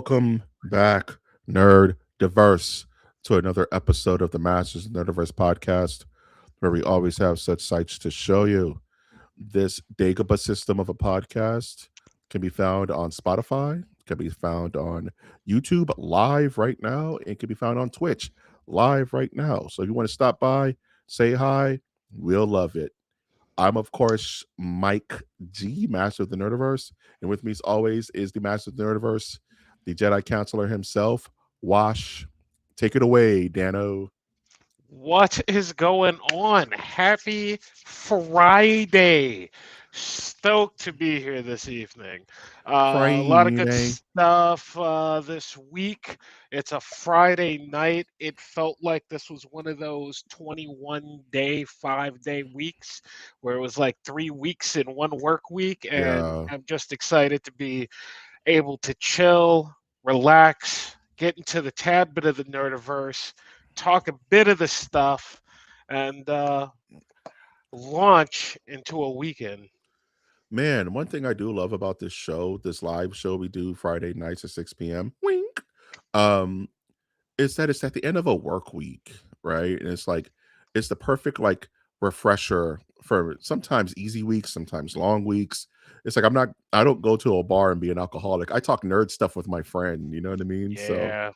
Welcome back, Nerdiverse, to another episode of the Masters of Nerdiverse podcast, where we always have such sights to show you. This Dagobah system of a podcast can be found on Spotify, can be found on YouTube live right now, and can be found on Twitch live right now. So if you want to stop by, say hi, we'll love it. I'm, of course, Mike G, Master of the Nerdiverse. And with me, as always, is the Master of the Nerdiverse, the Jedi Counselor himself, Wash. Take it away, Dano. What is going on? Happy Friday. Stoked to be here this evening. A lot of good Friday. stuff this week. It's a Friday night. It felt like this was one of those 21-day, 5-day weeks where it was like 3 weeks in one work week. And Yeah. I'm just excited to be able to chill, relax, get into the tad bit of the nerdiverse, talk a bit of the stuff, and launch into a weekend. Man, one thing I do love about this show, this live show we do Friday nights at 6 p.m., wink, um, is that it's at the end of a work week, right? And it's like, it's the perfect, like, refresher for sometimes easy weeks, sometimes long weeks. It's like, I don't go to a bar and be an alcoholic. I talk nerd stuff with my friend, you know what I mean? So, Yeah,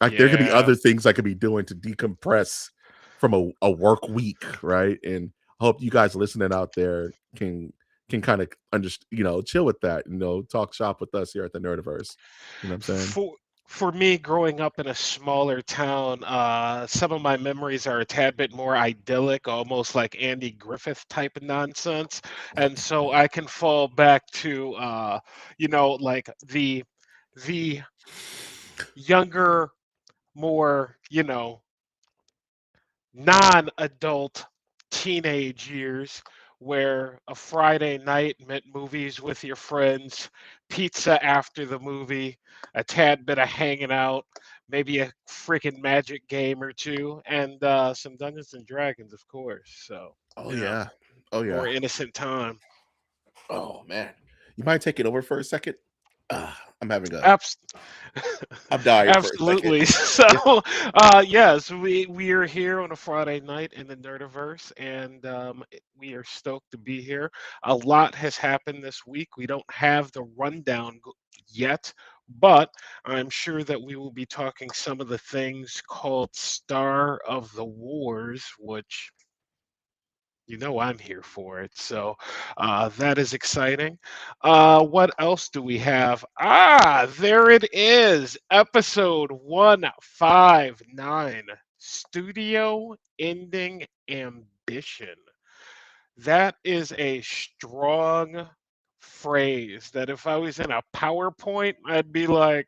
like, there could be yeah. other things I could be doing to decompress from a work week, right? And I hope you guys listening out there can kind of understand, chill with that, talk shop with us here at the Nerdiverse. You know what I'm saying? For for me, growing up in a smaller town, some of my memories are a tad bit more idyllic, almost like Andy Griffith type of nonsense, and so I can fall back to, like the younger, more, non-adult teenage years where a Friday night meant movies with your friends, pizza after the movie, a tad bit of hanging out, maybe a freaking magic game or two, and some Dungeons and Dragons, of course. So, Oh yeah, yeah. Oh more yeah. innocent time. Oh man. You mind taking over for a second? I'm having a Abs- I'm dying for a second. Absolutely. So, Yeah. yes, we are here on a Friday night in the Nerdiverse, and we are stoked to be here. A lot has happened this week. We don't have the rundown yet, but I'm sure that we will be talking some of the things called Star of the Wars, which I'm here for it. So that is exciting. What else do we have? There it is. Episode 159, Studio Ending Ambition. That is a strong phrase that if I was in a PowerPoint, I'd be like,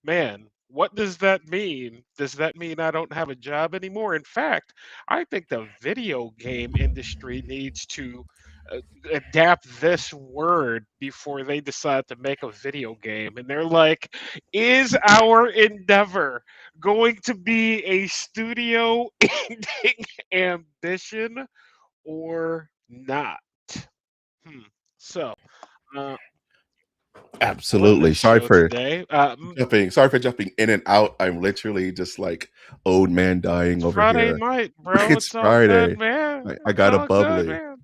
man, what does that mean? Does that mean I don't have a job anymore? In fact, I think the video game industry needs to uh, adapt this word before they decide to make a video game. And they're like, is our endeavor going to be a studio ending ambition or not? Hmm. So, uh, what a Absolutely. show today. Sorry for jumping in and out. I'm literally just like old man dying It's over Friday here. night, bro. It's It's all good, Friday. man. I It's got a all good, bubbly. man.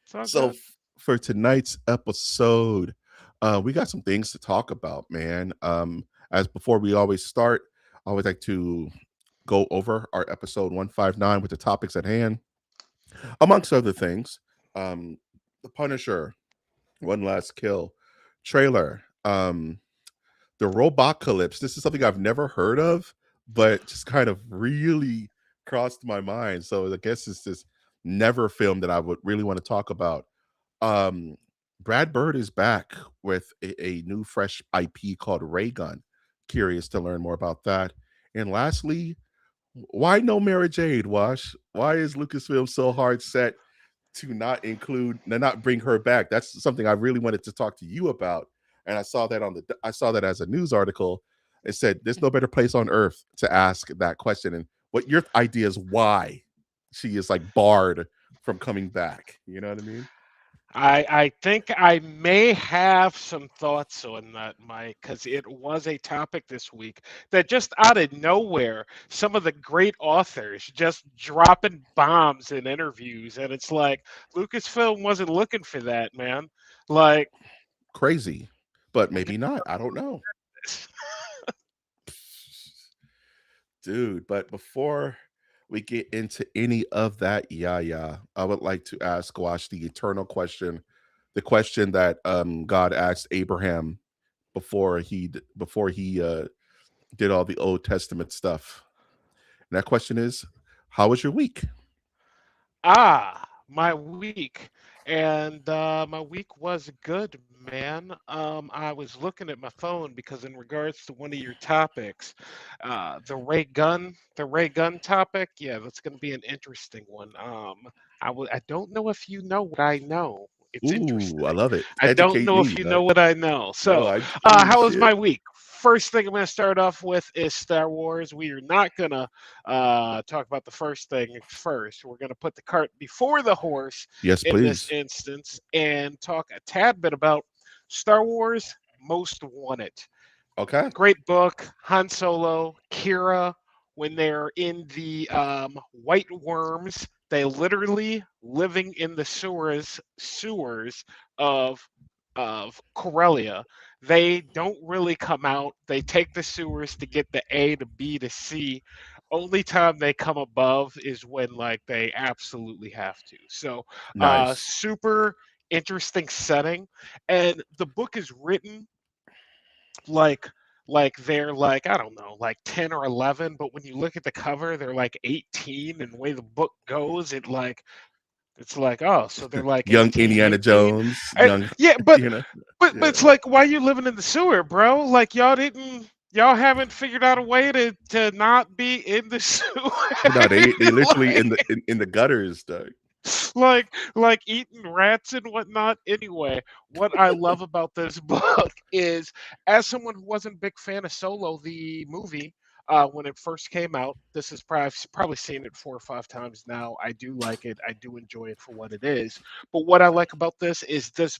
It's all So good. for tonight's episode, we got some things to talk about, man. As before we always start, I always like to go over our episode 159 with the topics at hand, amongst other things. Um, the Punisher, One Last Kill, trailer, the Robocalypse. This is something I've never heard of, but just kind of really crossed my mind. So I guess it's this never film that I would really want to talk about. um, Brad Bird is back with a new fresh IP called Raygun. Curious to learn more about that. And lastly, why no Mara Jade, Wash? Why is Lucasfilm so hard set to not bring her back? That's something I really wanted to talk to you about. And I saw that as a news article. It said there's no better place on earth to ask that question. And what your idea is why she is like barred from coming back. You know what I mean? I think I may have some thoughts on that, Mike, because it was a topic this week that just out of nowhere, some of the great authors just dropping bombs in interviews, and it's like Lucasfilm wasn't looking for that, man. Like, Crazy, but we're maybe not. I don't know. gonna Dude, but before we get into any of that yaya, I would like to ask Squash the eternal question, the question that God asked Abraham before he did all the Old Testament stuff. And that question is, how was your week? My week. And my week was good, man. I was looking at my phone because, in regards to one of your topics, the Ray Gun topic, yeah, that's going to be an interesting one. I don't know if you know what I know. It's Ooh, I interesting. love it. I don't Educate know if me, you know Doug. what I know. No, So, I oh how was shit. my week? First thing I'm going to start off with is Star Wars. We are not going to talk about the first thing first. We're going to put the cart before the horse Yes, in this please. instance and talk a tad bit about Star Wars Most Wanted. Okay. Great book, Han Solo, Kira, when they're in the white worms, they literally living in the sewers of Corellia. They don't really come out. They take the sewers to get the A to B to C. Only time they come above is when like they absolutely have to. So Nice. super interesting setting. And the book is written like they're like, I don't know, like 10 or 11, but when you look at the cover they're like 18, and the way the book goes it's like, oh, so they're like Young 18, Indiana 19. Jones, And young, yeah, you know. but Yeah. it's like, why you living in the sewer, bro? Like y'all haven't figured out a way to not be in the sewer. No, they literally like in the gutters, Doug. like eating rats and whatnot. Anyway, what I love about this book is, as someone who wasn't a big fan of Solo, the movie, when it first came out, this is probably I've probably seen it 4 or 5 times now. I do like it. I do enjoy it for what it is. But what I like about this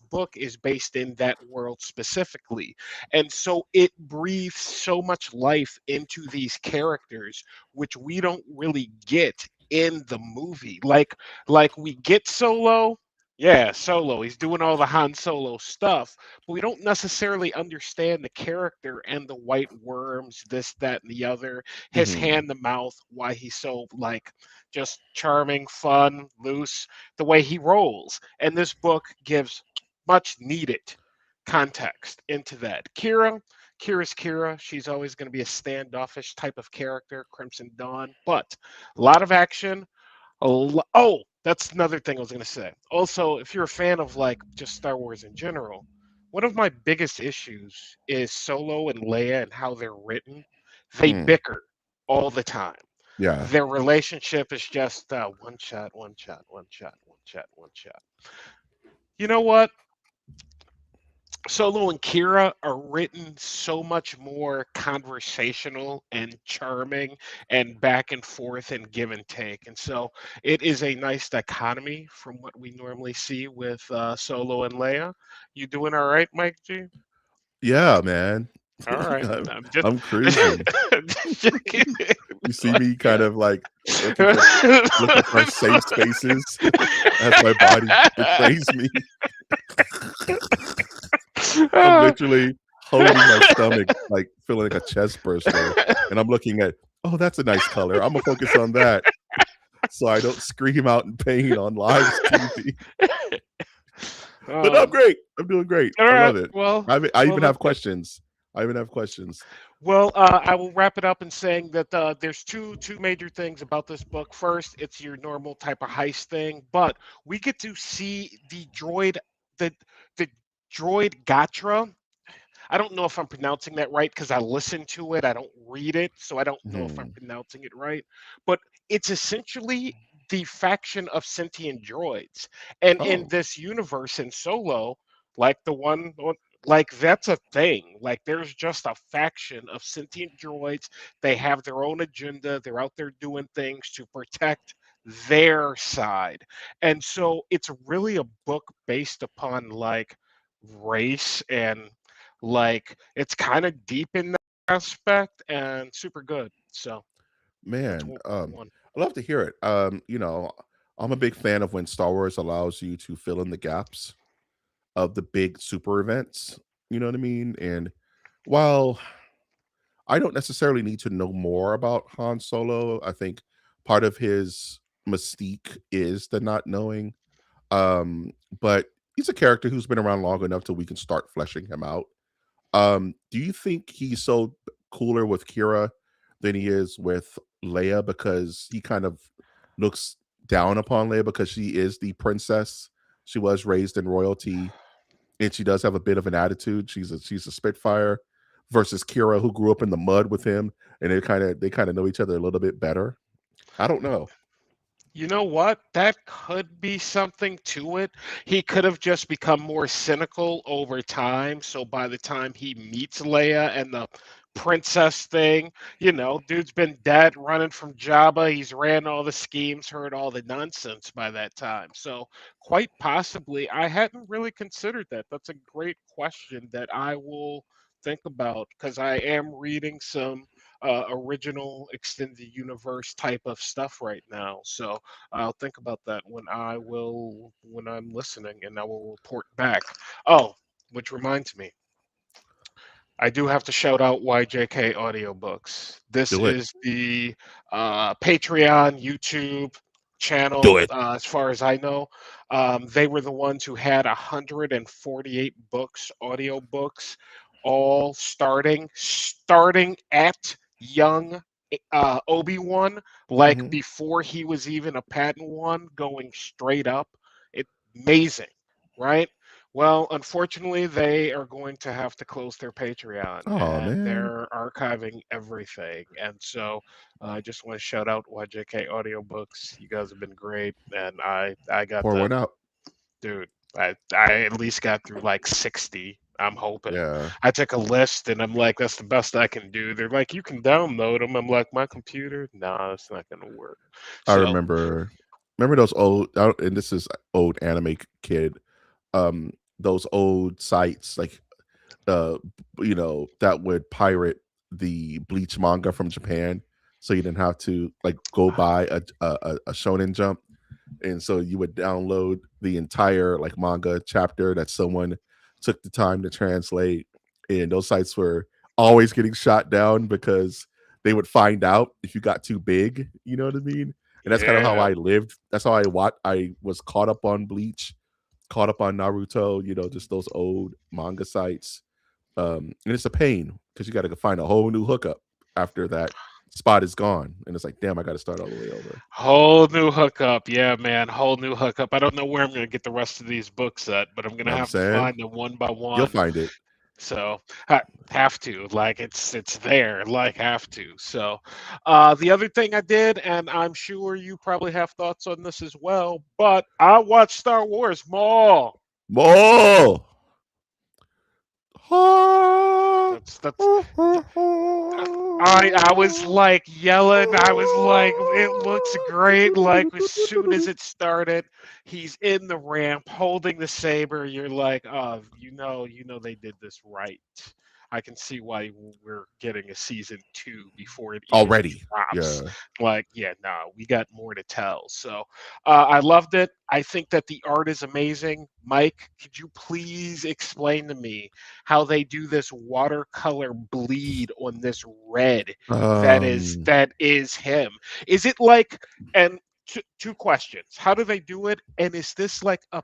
book is based in that world specifically, and so it breathes so much life into these characters, which we don't really get in the movie. Like we get Solo, yeah, Solo. He's doing all the Han Solo stuff, but we don't necessarily understand the character and the white worms, this, that, and the other, his Mhm. hand to mouth, why he's so like just charming, fun, loose, the way he rolls. And this book gives much needed context into that. Kira's Kira. She's always going to be a standoffish type of character, Crimson Dawn, but a lot of action, oh, that's another thing I was going to say. Also, if you're a fan of like just Star Wars in general, one of my biggest issues is Solo and Leia and how they're written. They Mm. bicker all the time. Yeah. Their relationship is just one shot, one shot, one shot, one shot, one shot. You know what? Solo and Kira are written so much more conversational and charming and back and forth and give and take. And so it is a nice dichotomy from what we normally see with Solo and Leia. You doing all right, Mike G? Yeah, man. All right. I'm I'm just, I'm cruising. just checking. You see me kind of like looking for safe spaces as my body betrays me. I'm Ah. literally holding my stomach, like feeling like a chest burster, and I'm looking at, oh, that's a nice color. I'm gonna focus on that so I don't scream out in pain on live TV. But no, I'm um, great. I'm doing great. all I right. love it. Well, I well, even have that's good. questions. I even have questions. Well, I will wrap it up in saying that there's two major things about this book. First, it's your normal type of heist thing, but we get to see the the droid Gatra. I don't know if I'm pronouncing that right because I listen to it. I don't read it, so I don't know if I'm Mhm. pronouncing it right. But it's essentially the faction of sentient droids. And in Oh, this universe in Solo, like like that's a thing. Like there's just a faction of sentient droids. They have their own agenda. They're out there doing things to protect their side. And so it's really a book based upon like race and like it's kind of deep in that aspect and super good. So that's Man, one. I love to hear it. I'm a big fan of when Star Wars allows you to fill in the gaps of the big super events. You know what I mean? And while I don't necessarily need to know more about Han Solo, I think part of his mystique is the not knowing. But he's a character who's been around long enough till we can start fleshing him out. Do you think he's so cooler with Kira than he is with Leia because he kind of looks down upon Leia because she is the princess? She was raised in royalty and she does have a bit of an attitude. She's a Spitfire versus Kira who grew up in the mud with him and they kind of know each other a little bit better. I don't know. You know what? That could be something to it. He could have just become more cynical over time. So by the time he meets Leia and the princess thing, dude's been dead, running from Jabba. He's ran all the schemes, heard all the nonsense by that time. So quite possibly, I hadn't really considered that. That's a great question that I will think about because I am reading some original extended universe type of stuff right now. So I'll think about that when I'm listening, and I will report back. Oh, which reminds me, I do have to shout out YJK Audiobooks. This Do it. is the Patreon, YouTube Do channel, it. as far as I know. They were the ones who had 148 books, audiobooks, all starting at young Obi-Wan, like Mhm. before he was even a patent one, going straight up. It amazing, right? Well, unfortunately, they are going to have to close their Patreon Oh and man. they're archiving everything. And so I just want to shout out YJK Audiobooks. You guys have been great. And I got Pour the, one out. dude, I at least got through like 60. I'm hoping. Yeah. I took a list and I'm like, that's the best I can do. They're like, you can download them. I'm like, my computer? Nah, it's not going to work. I So, remember those old and this is old anime kid, those old sites like that would pirate the Bleach manga from Japan, so you didn't have to like go buy a Shonen Jump, and so you would download the entire like manga chapter that someone took the time to translate, and those sites were always getting shot down because they would find out if you got too big. You know what I mean? And that's kind of how yeah. I lived. That's how I was caught up on Bleach, caught up on Naruto. Just those old manga sites, and it's a pain because you got to find a whole new hookup after that spot is gone, and it's like, damn, I got to start all the way over. Whole new hookup. Yeah, man. Whole new hookup. I don't know where I'm going to get the rest of these books at, but I'm going You know to what I'm have to saying? find them one by You'll one. find it. So I have to. Like it's there. Like have to. So the other thing I did, and I'm sure you probably have thoughts on this as well, but I watched Star Wars more. More. That's I was like yelling. I was like, it looks great. Like as soon as it started, he's in the ramp holding the saber. You're like, oh, they did this right. I can see why we're getting a season two before it even Already. drops. Yeah. Like, yeah, no, we got more to tell. So I loved it. I think that the art is amazing. Mike, could you please explain to me how they do this watercolor bleed on this red Um. that is him? Is it like and two questions? How do they do it? And is this like a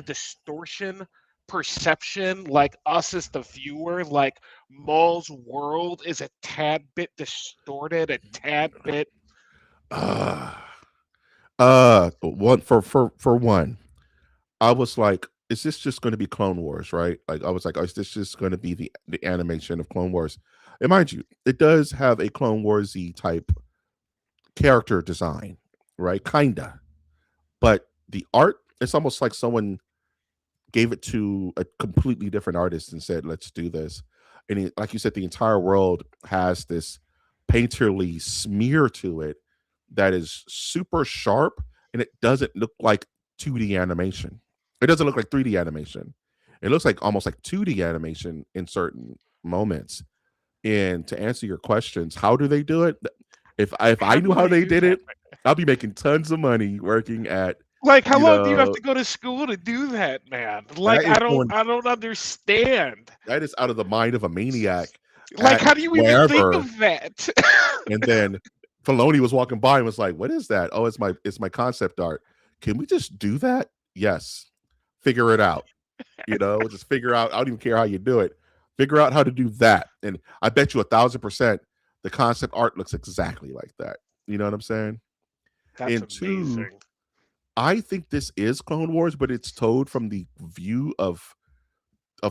distortion perception, like us as the viewer, like Maul's world is a tad bit distorted, a tad bit. Uh, one for one, I was like, is this just going to be Clone Wars, right? Like, I was like, is this just going to be the animation of Clone Wars? And mind you, it does have a Clone Warsy type character design, right? Kinda, but the art, it's almost like someone gave it to a completely different artist and said, let's do this. And like you said, the entire world has this painterly smear to it that is super sharp, and it doesn't look like 2D animation. It doesn't look like 3D animation. It looks like almost like 2D animation in certain moments. And to answer your questions, how do they do it? If I How knew do how they they do did that? it, I'll be making tons of money working at, Like, how you long do you have know, to go to school to do that, man? that Like, is going I don't understand. that is out of the mind of a maniac Like, at how do you even think wherever. of that? And then Filoni was walking by and was like, "What is that? Oh, it's my concept art. Can we just do that? Yes. Figure it out. Just figure out. I don't even care how you do it. Figure out how to do that." And I bet you 1,000% the concept art looks exactly like that. You know what I'm saying? That's And two, amazing. I think this is Clone Wars, but it's told from the view of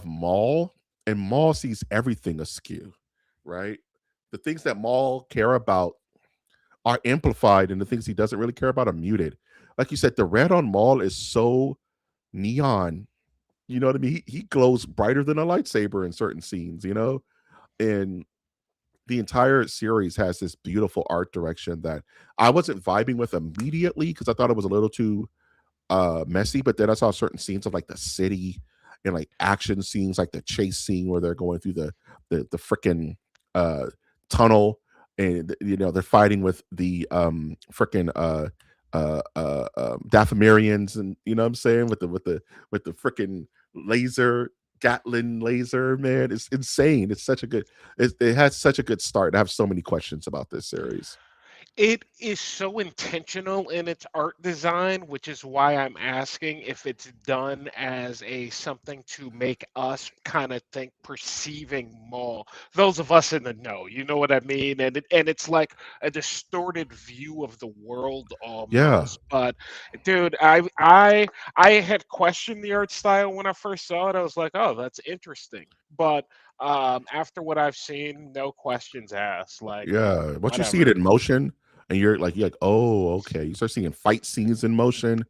Maul, and Maul sees everything askew, right? The things that Maul care about are amplified, and the things he doesn't really care about are muted. Like you said, the red on Maul is so neon. You know what I mean? He glows brighter than a lightsaber in certain scenes. And the entire series has this beautiful art direction that I wasn't vibing with immediately because I thought it was a little too messy. But then I saw certain scenes of like the city and like action scenes, like the chase scene where they're going through the freaking uh tunnel, and they're fighting with the freaking Dathomirians, and you know what I'm saying, with the freaking laser Gatlin laser, man. It's insane. It has such a good start. I have so many questions about this series. It is so intentional in its art design, which is why I'm asking if it's done as a something to make us kind of think perceiving Maul. Those of us in the know, you know what I mean? And it's like a distorted view of the world Yeah, almost. But dude, I had questioned the art style when I first saw it. I was like, oh, that's interesting. But after what I've seen, no questions asked. Like, yeah. Once you see it whatever. in motion, and you're like, oh, okay. You start seeing fight scenes in motion,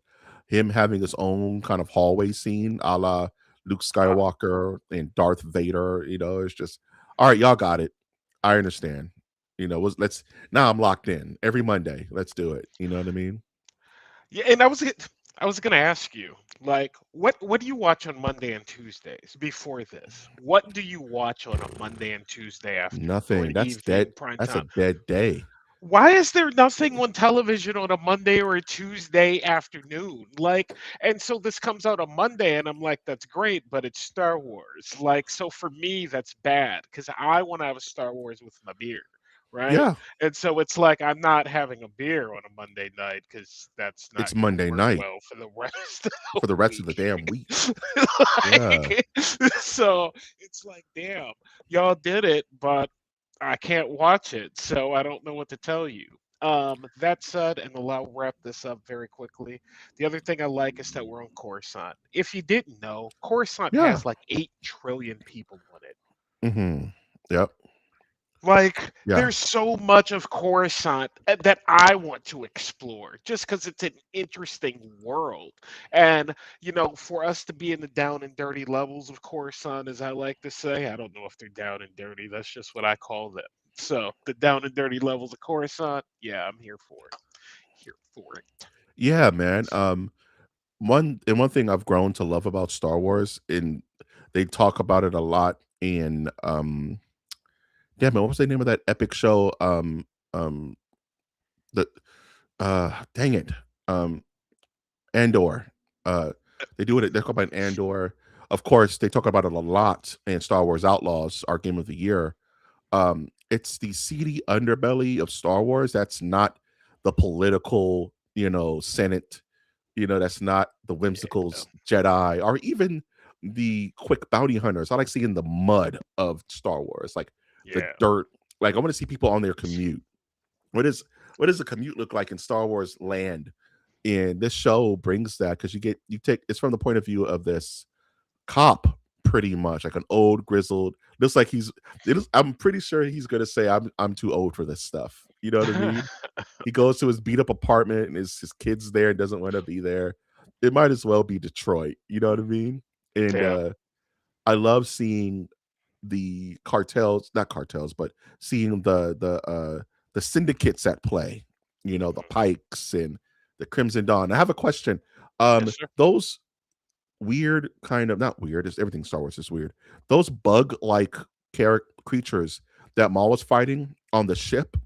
him having his own kind of hallway scene, a la Luke Uh, Skywalker and Darth Vader. It's just, all right, y'all got it. I understand. Let's now I'm locked in every Monday. Let's do it. You know what I mean? Yeah, and I was gonna ask you, like, what do you watch on Monday and Tuesdays before this? What do you watch on a Monday and Tuesday after or Nothing. an That's dead. evening prime That's a time? dead day. Why is there nothing on television on a Monday or a Tuesday afternoon? Like, and so this comes out on Monday, and I'm like, that's great, but it's Star Wars. Like, so for me, that's bad because I want to have a Star Wars with my beer, right? Yeah, And so it's like I'm not having a beer on a Monday night because that's not it's going to Monday work night well for the rest of the for the rest of the week. damn week. Yeah. Like, so it's like, damn, y'all did it, but I can't watch it, so I don't know what to tell you. That said, and I'll wrap this up very quickly. The other thing I like is that we're on Coruscant. If you didn't know, Coruscant Yeah. has like 8 trillion people on it. Mm-hmm. Yep. Like, Yeah. there's so much of Coruscant that I want to explore just because it's an interesting world. And, for us to be in the down and dirty levels of Coruscant, as I like to say, I don't know if they're down and dirty. That's just what I call them. So, the down and dirty levels of Coruscant, yeah, I'm here for it. Here for it. Yeah, man. One thing I've grown to love about Star Wars, and they talk about it a lot in damn it, what was the name of that epic show? The dang it. Um Andor. Uh they do it, they talk about Andor. Of course, they talk about it a lot in Star Wars Outlaws, our game of the year. It's the seedy underbelly of Star Wars. That's not the political, Senate, that's not the Yeah. whimsicals Jedi, or even the quick bounty hunters. I like seeing the mud of Star Wars, like the Yeah. dirt. Like I want to see people on their commute. What does the commute look like in Star Wars land? And this show brings that because you take it's from the point of view of this cop, pretty much like an old grizzled, looks like I'm pretty sure he's gonna say I'm too old for this stuff. You know what I mean? He goes to his beat up apartment and his kids there and doesn't want to be there. It might as well be Detroit. You know what I mean? And Yeah. I love seeing the cartels, not cartels, but seeing the syndicates at play. the Pikes and the Crimson Dawn. I have a question. Yes, sir. Those weird kind of not weird, it's everything Star Wars is weird. Those bug like creatures that Maul was fighting on the ship,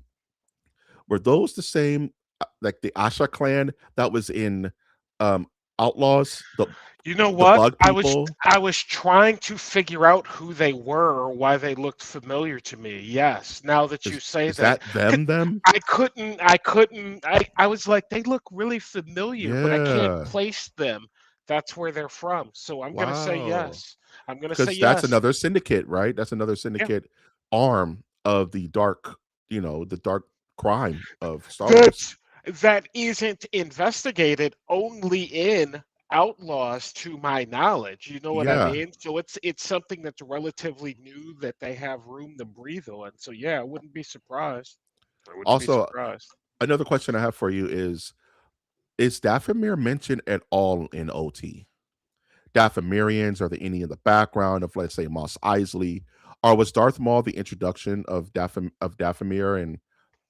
were those the same like the Asha clan that was in um Outlaws, You know the what? bug people? I was trying to figure out who they were or why they looked familiar to me. Yes, now that you say Is that, that 'cause them? I was like, they look really familiar, but I can't Yeah. place them. That's where they're from. So I'm gonna say Wow. yes. I'm gonna say Because that's yes. another syndicate, right? That's another Yeah. syndicate arm of the dark, the dark crime of Star Wars. That that isn't investigated only in Outlaws to my knowledge, you know what I Yeah. mean? So it's something that's relatively new that they have room to breathe on. So yeah, I wouldn't be surprised. I wouldn't be Also, surprised. another question I have for you is Dathomir mentioned at all in OT? Dathomirians, are there any in the background of, let's say, Mos Eisley? Or was Darth Maul the introduction of Dathomir and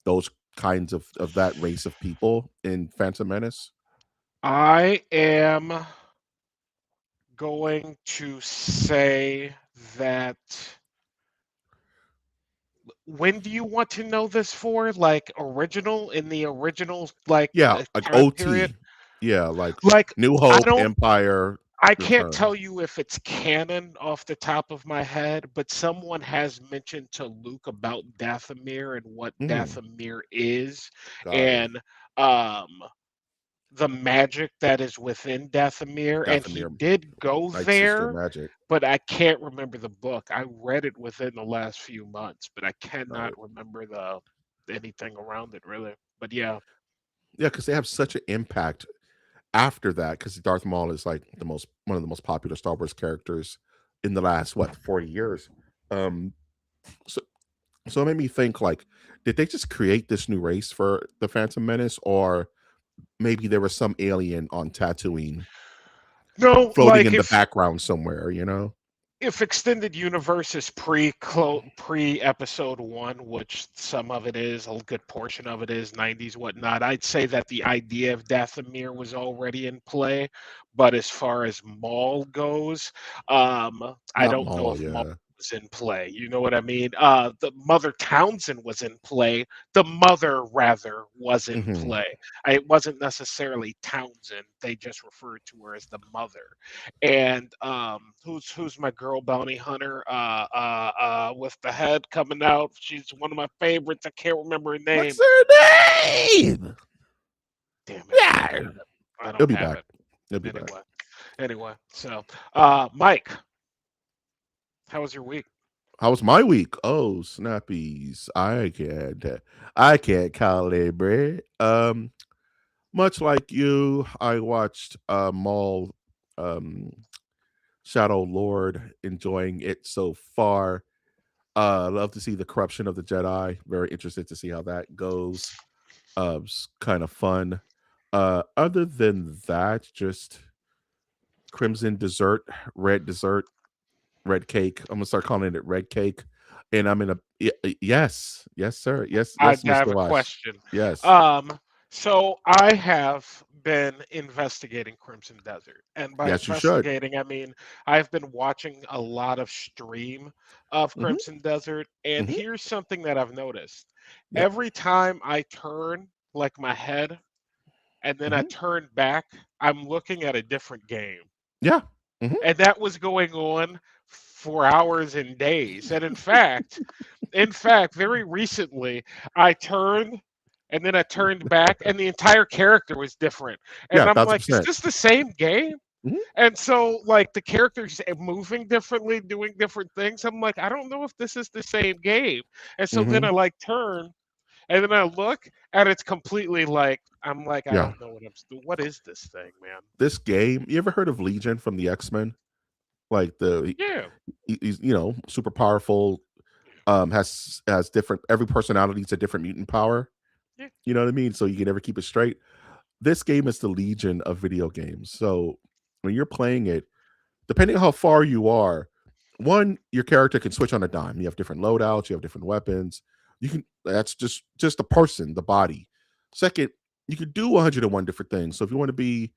those kinds of that race of people in Phantom Menace? I am going to say that when do you want to know this for? Like original in the original like Yeah, like time period? OT. Yeah, like Like New I Hope, don't Empire, I can't Return. tell you if it's canon off the top of my head, but someone has mentioned to Luke about Dathomir and what Mm, Dathomir is, got it. and um, the magic that is within Dathomir. And he Dathomir, did go Night Sister there, magic. but I can't remember the book. I read it within the last few months, but I Got cannot it. remember the anything around it really. But yeah, Yeah, because they have such an impact after that. Because Darth Maul is like one of the most popular Star Wars characters in the last 40 years. Um, so so it made me think like, did they just create this new race for the Phantom Menace, or maybe there was some alien on Tatooine no, floating in the background somewhere? if extended universe is pre episode one, which some of it is, a good portion of it is 90s whatnot, I'd say that the idea of Dathomir was already in play. But as far as Maul goes, I Not don't know Maul, if Maul yeah. was in play. You know what I mean? The Mother Townsend was in play. The mother rather was in Hmm. play. It wasn't necessarily Townsend. They just referred to her as the mother. And who's my girl bounty hunter with the head coming out? She's one of my favorites. I can't remember her What's name. her name? Damn it, I don't Yeah, have it. I he'll don't be have back. it. He'll be back. Anyway, so Mike, how was your week? How was my week? Oh, snappies! I can't calibrate. Much like you, I watched Maul, um, Shadow Lord, enjoying it so far. Love to see the corruption of the Jedi. Very interested to see how that goes. Kind of fun. Other than that, just crimson dessert, red cake. I'm gonna start calling it red cake. And I'm in a yes, yes, sir. Yes, I yes, have Mr. a Wash. question. Yes. Um, so I have been investigating Crimson Desert, and by Yes, you should. investigating, I mean I've been watching a lot of stream of Hmm. Crimson Desert, and Hmm. here's something that I've noticed. Yep. Every time I turn like my head and then I Hmm. turn back, I'm looking at a different game. Yeah. Hmm. And that was going on for hours and days. And in fact, very recently, I turned and then I turned back, and the entire character was different. And Yeah, I'm thousand like, is percent. this the same game? Mhm. And so, like, the characters moving differently, doing different things. I'm like, I don't know if this is the same game. And so then I Mhm. like turn, and then I look, and it's completely like, I'm like, I Yeah. don't know what is this thing, man? This game, you ever heard of Legion from the X-Men? Like Yeah, he's super powerful. Has different every personality's a different mutant power. yeah. You know what I mean? So you can never keep it straight. This game is the Legion of video games. So when you're playing it, depending on how far you are, one, your character can switch on a dime. You have different loadouts, you have different weapons. You can That's just the person, the body. Second, you could do 101 different things. So if you want to be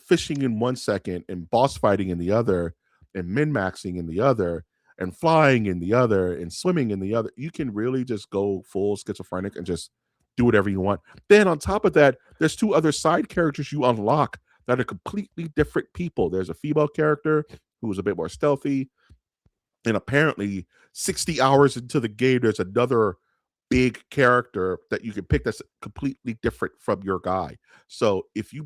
fishing in 1 second and boss fighting in the other and min maxing in the other and flying in the other and swimming in the other, you can really just go full schizophrenic and just do whatever you want. Then on top of that, there's two other side characters you unlock that are completely different people. There's a female character who is a bit more stealthy, and apparently 60 hours into the game there's another big character that you can pick that's completely different from your guy. So if you're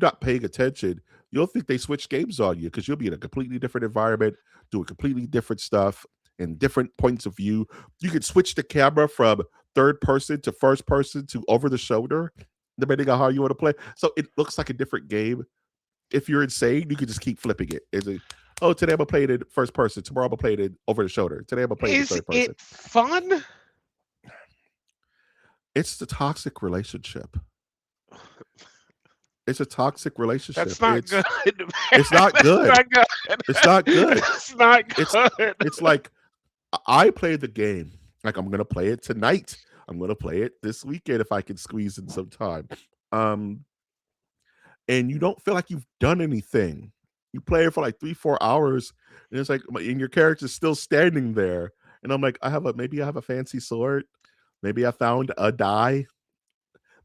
not paying attention, you'll think they switch games on you because you'll be in a completely different environment, doing completely different stuff and different points of view. You can switch the camera from third person to first person to over the shoulder, depending on how you want to play. So it looks like a different game. If you're insane, you can just keep flipping it. It's like, oh, today I'm gonna play it in first person. Tomorrow I'm gonna play it in over the shoulder. Today I'm gonna play it in Is third person. it fun? It's the toxic relationship. It's a toxic relationship. That's not good. It's not That's good. not good. It's not good. That's not It's good. it's like I play the game. Like I'm gonna play it tonight. I'm gonna play it this weekend if I can squeeze in some time. Um, and you don't feel like you've done anything. You play it for like 3-4 hours, and it's like and your character's still standing there. And I'm like, maybe I have a fancy sword. Maybe I found a die.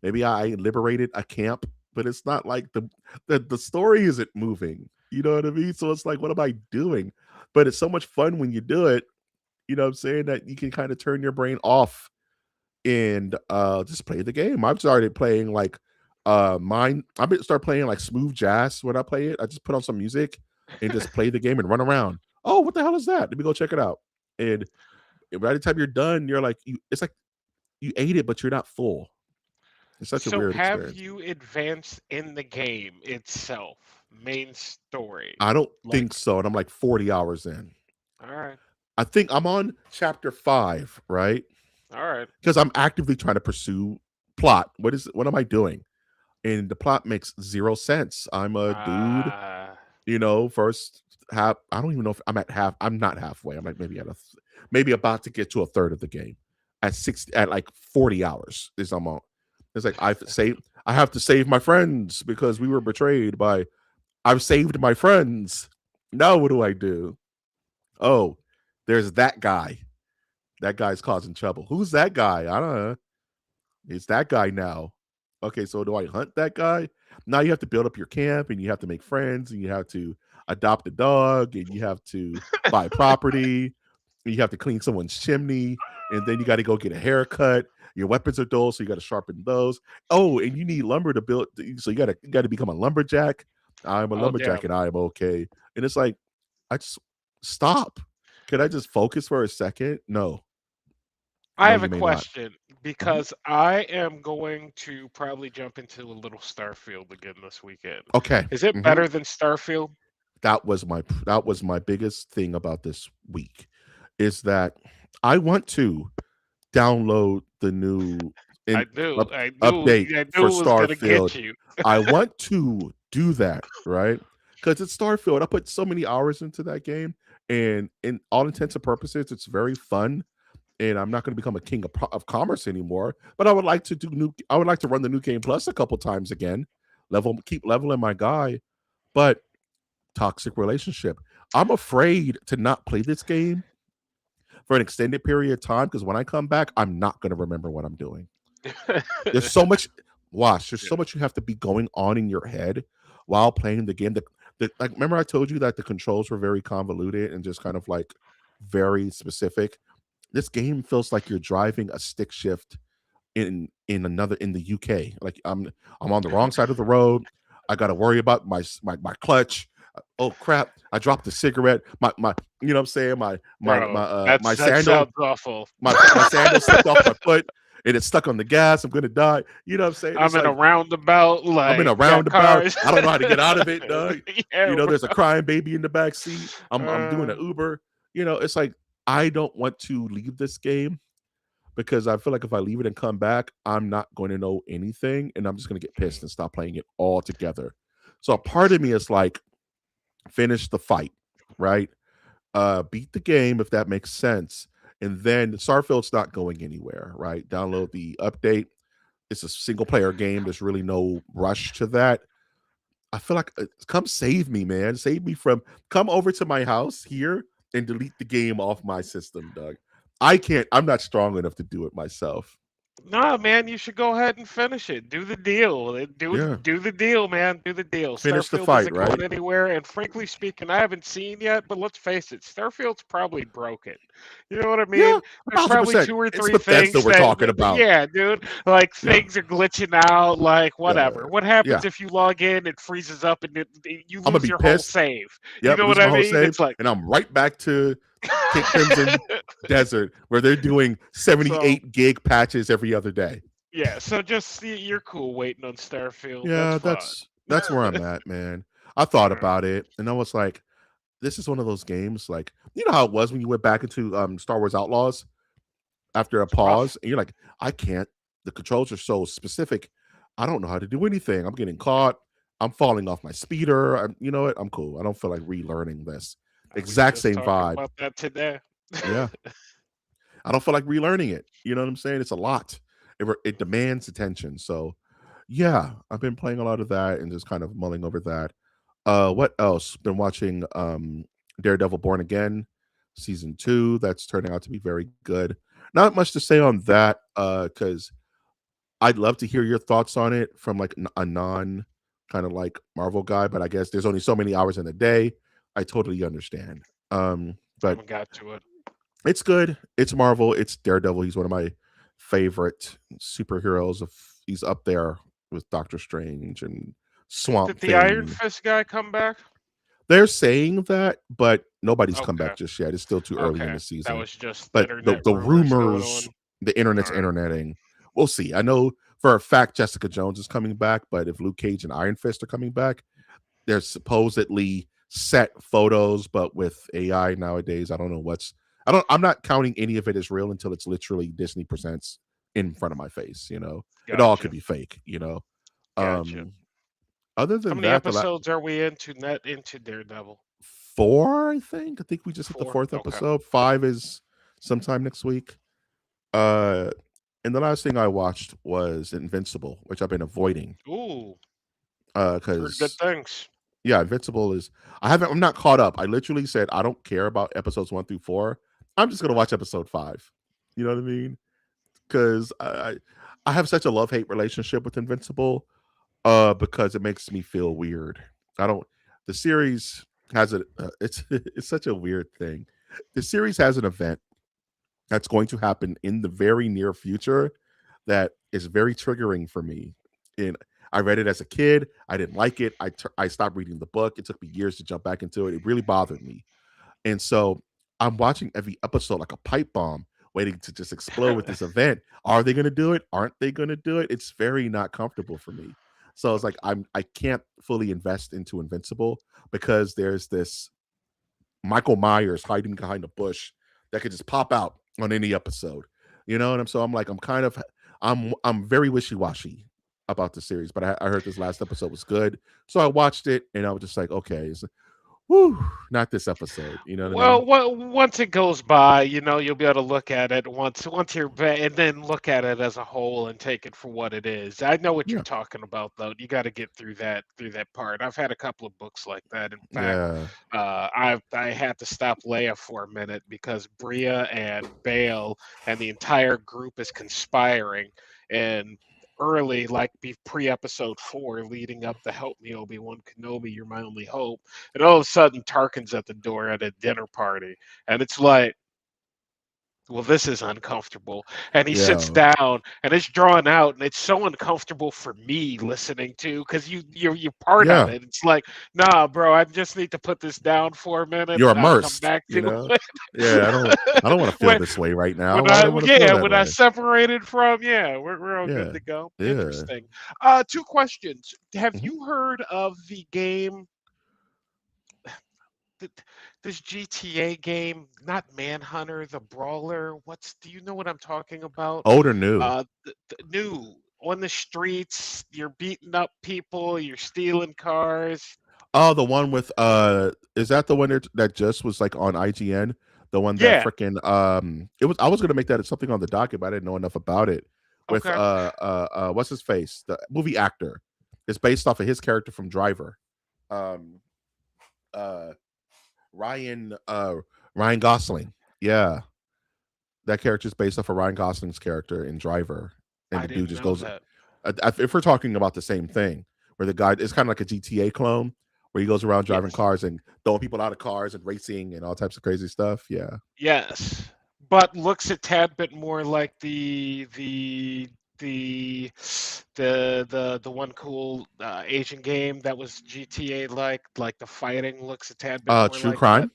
Maybe I liberated a camp, but it's not like the story isn't moving. You know what I mean? So it's like, what am I doing? But it's so much fun when you do it. You know what I'm saying? That you can kind of turn your brain off and just play the game. I've started playing like I've been start playing like smooth jazz when I play it. I just put on some music and just play the game and run around. Oh, what the hell is that? Let me go check it out. And by the time you're done, you're like it's like you ate it, but you're not full. It's such a So weird have experience. you advanced in the game itself? Main story. I don't Like, think so. And I'm like 40 hours in. all right. I think I'm on chapter 5, right? All right. Because I'm actively trying to pursue plot. What am I doing? And the plot makes zero sense. I'm a dude, Uh first half. I don't even know if I'm at half. I'm not halfway. I'm like maybe maybe about to get to a third of the game at like 40 hours is I'm on. It's like I have to save my friends because we were betrayed by I've saved my friends. Now what do I do? Oh, there's that guy. That guy's causing trouble. Who's that guy? I don't know. It's that guy now. Okay, so do I hunt that guy? Now you have to build up your camp and you have to make friends and you have to adopt a dog and you have to buy property and you have to clean someone's chimney and then you got to go get a haircut. Your weapons are dull, so you got to sharpen those. Oh, and you need lumber to build, so you got to become a lumberjack. I'm a oh lumberjack damn. and I am okay. And it's like, I just stop. Can I just focus for a second? No, I no, have you a may not. question Mhm. because I am going to probably jump into a little Starfield again this weekend. Okay. Is it Mhm. better than Starfield? That was my biggest thing about this week is that I want to download the new in I knew, up, I knew, update I for knew it was gonna Starfield. get you. I want to do that, right? Because it's Starfield. I put so many hours into that game, and in all intents and purposes, it's very fun. And I'm not going to become a king of commerce anymore. But I would like to do new. I would like to run the new game plus a couple times again, keep leveling my guy. But toxic relationship. I'm afraid to not play this game for an extended period of time because when I come back, I'm not going to remember what I'm doing. There's so much. Watch. There's Yeah. so much you have to be going on in your head while playing the game. Like, remember I told you that the controls were very convoluted and just kind of like very specific. This game feels like you're driving a stick shift in the UK. Like I'm on the wrong side of the road. I got to worry about my clutch. Oh crap! I dropped the cigarette. My you know what I'm saying Bro, my that sandal sounds awful. my sandal slipped off my foot and it's stuck on the gas. I'm gonna die. You know what I'm saying? I'm It's in a like roundabout, I'm in a like, got roundabout. cars. I don't know how to get out of it, dog. Yeah, bro. There's a crying baby in the back seat. I'm doing Uh, an Uber. It's like I don't want to leave this game because I feel like if I leave it and come back, I'm not going to know anything and I'm just going to get pissed and stop playing it altogether. So a part of me is like, finish the fight, right? Beat the game if that makes sense. And then Starfield's not going anywhere, right? Download the update. it's a single player game. There's really no rush to that. I feel like come save me, man. Save me from come over to my house here and delete the game off my system, Doug. I can't. I'm not strong enough to do it myself. Nah, man, you should go ahead and finish it. Do the deal. Yeah, Do the deal, man. Do the deal. finish the Starfield fight, isn't right? going anywhere, and frankly speaking, I haven't seen yet. But let's face it, Starfield's probably broken. You know what I Yeah, mean? a There's thousand probably percent. two or It's three Bethesda things we're talking that about. yeah, dude. Like Yeah, things are glitching out. Like yeah, whatever. What happens yeah. if you log in, it freezes up, and you I'm gonna lose be your whole pissed. save? You Yep, know what lose I my whole mean? save, It's like and I'm right back to Crimson Desert where they're doing so. 78 gig patches every other day. Yeah, so just you're cool waiting on Starfield. That's Yeah, fine. that's where I'm at, man. I thought Yeah. about it, and I was like, this is one of those games, like you know how it was when you went back into Star Wars Outlaws after a It's rough. pause, and you're like, I can't. The controls are so specific. I don't know how to do anything. I'm getting caught. I'm falling off my speeder. You know what? I'm cool. I don't feel like relearning this. I was Exact just same talking vibe. about that today. Yeah, I don't feel like relearning it. You know what I'm saying? It's a lot. It demands attention. So, yeah, I've been playing a lot of that and just kind of mulling over that. What else? Been watching Daredevil Born Again season 2. That's turning out to be very good. Not much to say on that cuz I'd love to hear your thoughts on it from like a non kind of like Marvel guy, but I guess there's only so many hours in a day. I totally understand. I But haven't got to it. it's good. It's Marvel. It's Daredevil. He's one of my favorite superheroes. Of he's up there with Doctor Strange and Did Swamp the Iron Thing. Fist guy come back? They're saying that, but nobody's come back Okay. just yet. It's still too early in Okay. the That season. was just But internet the rumors going on. rumors, the internet's All right. interneting. We'll see. I know for a fact Jessica Jones is coming back, but if Luke Cage and Iron Fist are coming back, there's supposedly set photos, but with AI nowadays, I don't know what's I'm not counting any of it as real until it's literally Disney presents in front of my face, you know. It all could Gotcha. be fake, you know. Gotcha. Um Other How than many that, episodes are we into Daredevil? 4, I think. I think we just hit the Four? fourth Okay. episode. 5 is sometime next week. Uh and the last thing I watched was Invincible, which I've been avoiding. Ooh, heard good Cuz things. yeah, Invincible is I'm not caught up. I literally said I don't care about episodes 1 through 4. I'm just going to watch episode 5. You know what I mean? Cuz I have such a love-hate relationship with Invincible because it makes me feel weird. I don't the series has a it's it's such a weird thing. The series has an event that's going to happen in the very near future that is very triggering for me. And I read it as a kid. I didn't like it. I stopped reading the book. It took me years to jump back into it. It really bothered me. And so I'm watching every episode like a pipe bomb, waiting to just explode with this event. Are they going to do it? Aren't they going to do it? It's very not comfortable for me. So it's like I can't fully invest into Invincible because there's this Michael Myers hiding behind a bush that could just pop out on any episode. You know, and I'm like I'm very wishy washy about the series, but I heard this last episode was good, so I watched it and I was just like, okay, whew, not this episode. You know what I mean? Once it goes by, you'll be able to look at it once you're and then look at it as a whole and take it for what it is. I know what you're Yeah, talking about, though. You got to get through that part. I've had a couple of books like that. In fact, yeah, I had to stop Leia for a minute because Bria and Bale and the entire group is conspiring and. Early, like pre-episode 4, leading up to "Help me, Obi-Wan Kenobi, you're my only hope." And all of a sudden, Tarkin's at the door at a dinner party, and it's like, well, this is uncomfortable. And he sits yeah, down, and it's drawn out, and it's so uncomfortable for me listening to because you're part of yeah. it. It's like, nah, bro, I just need to put this down for a minute. You're I'll come immersed. back You to know? it. Yeah, I don't want to feel when this way right now. when Why would I I want to feel yeah that when I way? separated from we're all good Yeah, to go. yeah. Interesting. Two questions. Have Mhm. you heard of the game? th- this GTA game, not Manhunter, the Brawler. Do you know what I'm talking about? Old or new? New on the streets, you're beating up people, you're stealing cars. Oh, the one with is that the one that just was like on IGN? The one that Yeah, freaking it was I was gonna make that something on the docket, but I didn't know enough about it. with Okay. what's his face, the movie actor. It's based off of his character from Driver. Um, uh, Ryan Ryan Gosling. Yeah, that character is based off of Ryan Gosling's character in Driver, and I the dude didn't just know goes. that. If we're talking about the same thing, where the guy is kind of like a GTA clone, where he goes around driving Yes. cars and throwing people out of cars and racing and all types of crazy stuff. Yeah. Yes. But looks a tad bit more like the the one cool Asian game that was GTA like the fighting looks a tad bit more True like that. Crime,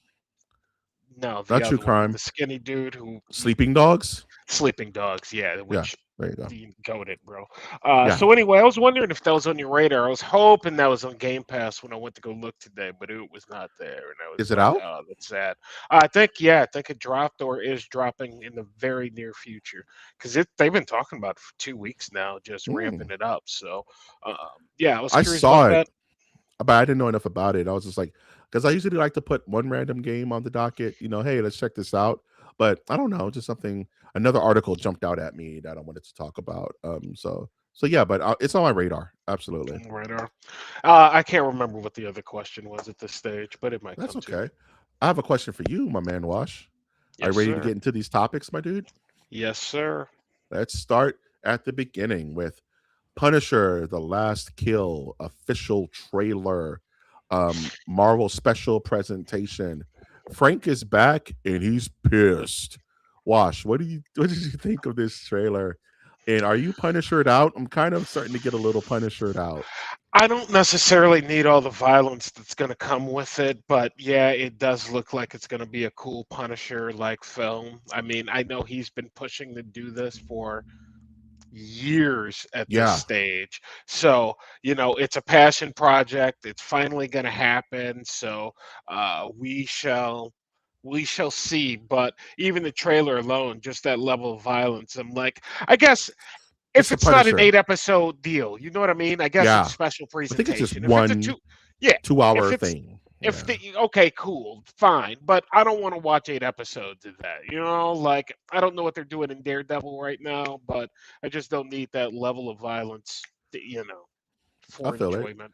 No, the not True other one with the Crime. skinny dude who Sleeping Dogs. Sleeping Dogs, yeah, Yeah, which there you go. you got it, bro. Yeah, So anyway, I was wondering if that was on your radar. I was hoping that was on Game Pass when I went to go look today, but it was not there, and I was is it like, out? "Oh, that's sad." I think it dropped or is dropping in the very near future because they've been talking about it for 2 weeks now, just ramping Mm. it up. So, um, yeah, I was I curious about saw it, that. but I didn't know enough about it. I was just like, because I usually like to put one random game on the docket. Hey, let's check this out. But I don't know, just something. Another article jumped out at me that I wanted to talk about. So yeah, but it's on my radar. Absolutely. On the radar. I can't remember what the other question was at this stage, but it might That's come to me. okay. I have a question for you, my man Wash. Are you Yes, ready to sir. get into these topics, my dude? Yes, sir. Let's start at the beginning with Punisher: The Last Kill official trailer, Marvel special presentation. Frank is back and he's pissed. Wash, what did you think of this trailer? And are you Punishered out? I'm kind of starting to get a little Punishered out. I don't necessarily need all the violence that's going to come with it, but yeah, it does look like it's going to be a cool Punisher like film. I mean, I know he's been pushing to do this for years at this Yeah, stage. So, it's a passion project. It's finally going to happen. So, we shall see. But even the trailer alone, just that level of violence, I'm like, I guess it's if the it's not an Punisher. 8 episode deal, you know what I mean? I guess it's Yeah, special I think it's just presentation. If it's a one two, yeah, if 2 hour it's thing. if Yeah, the okay, cool, fine, but I don't want to watch 8 episodes of that. Like I don't know what they're doing in Daredevil right now, but I just don't need that level of violence, I for feel it. enjoyment.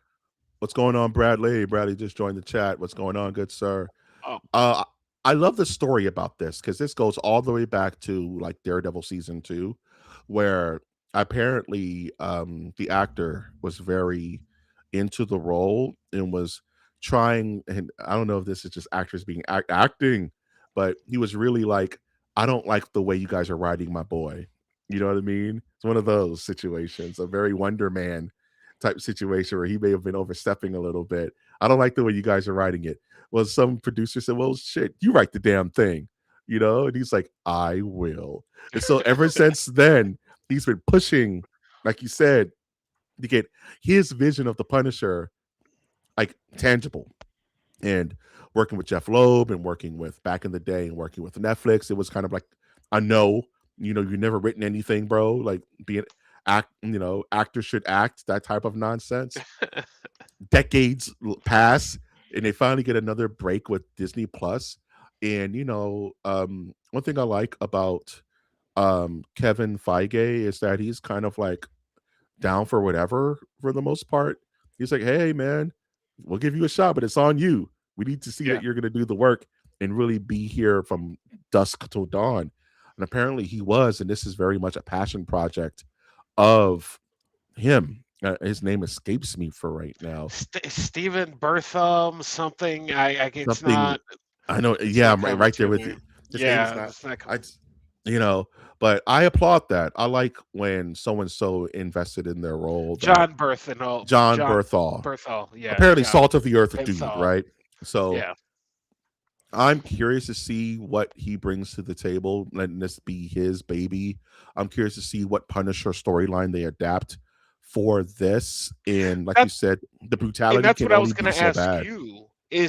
What's going on, Bradley? Bradley just joined the chat. What's going on, good sir? Oh, Uh, I love the story about this because this goes all the way back to like Daredevil season 2, where apparently the actor was very into the role and was trying. And I don't know if this is just actors being acting, but he was really like, I don't like the way you guys are writing my boy. You know what I mean? It's one of those situations, a very Wonder Man type situation where he may have been overstepping a little bit. I don't like the way you guys are writing it. Well, some producer said, well, shit, you write the damn thing, And he's like, I will. And so ever since then, he's been pushing, like you said, to get his vision of the Punisher like tangible. And working with Jeff Loeb and working with back in the day and working with Netflix, it was kind of like, I know, you've never written anything, bro. Like being actors should act, that type of nonsense. Decades pass and they finally get another break with Disney Plus. And one thing I like about Kevin Feige is that he's kind of like down for whatever for the most part. He's like, hey man, we'll give you a shot, but it's on you. We need to see yeah. that you're gonna do the work and really be here from dusk till dawn. And apparently he was, and this is very much a passion project of him. His name escapes me for right now. Stephen Bertham, something. It's Something not. I know. It's Yeah, not I'm coming right there to with me. you. His name is Yeah, not. it's not I, coming. you know, but I applaud that. I like when someone's so invested in their role that John Berthal. John John Berthal, Berthal. Yeah, apparently John salt of the earth dude, Berthal. right? So Yeah. I'm curious to see what he brings to the table, letting this be his baby. I'm curious to see what Punisher storyline they adapt for this. And like you That said, the and brutality that's can what I only was be going to so ask bad. you.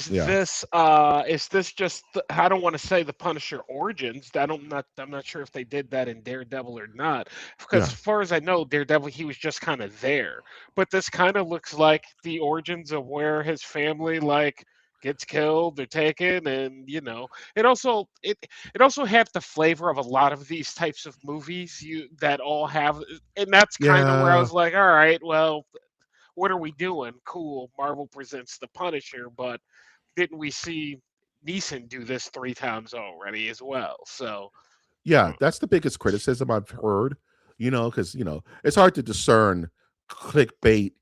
Yeah, Is this just I don't want to say the Punisher origins. I'm not sure if they did that in Daredevil or not. Because yeah. as far as I know, Daredevil he was just kind of there. But this kind of looks like the origins of where his family like gets killed, they're taken, and it also had the flavor of a lot of these types of movies you that all have, and that's kind of where I Yeah, was like, all right, well, what are we doing? Cool, Marvel presents the Punisher, but didn't we see Neeson do this 3 times already as well? So, yeah, uh, that's the biggest criticism I've heard, because, it's hard to discern clickbait,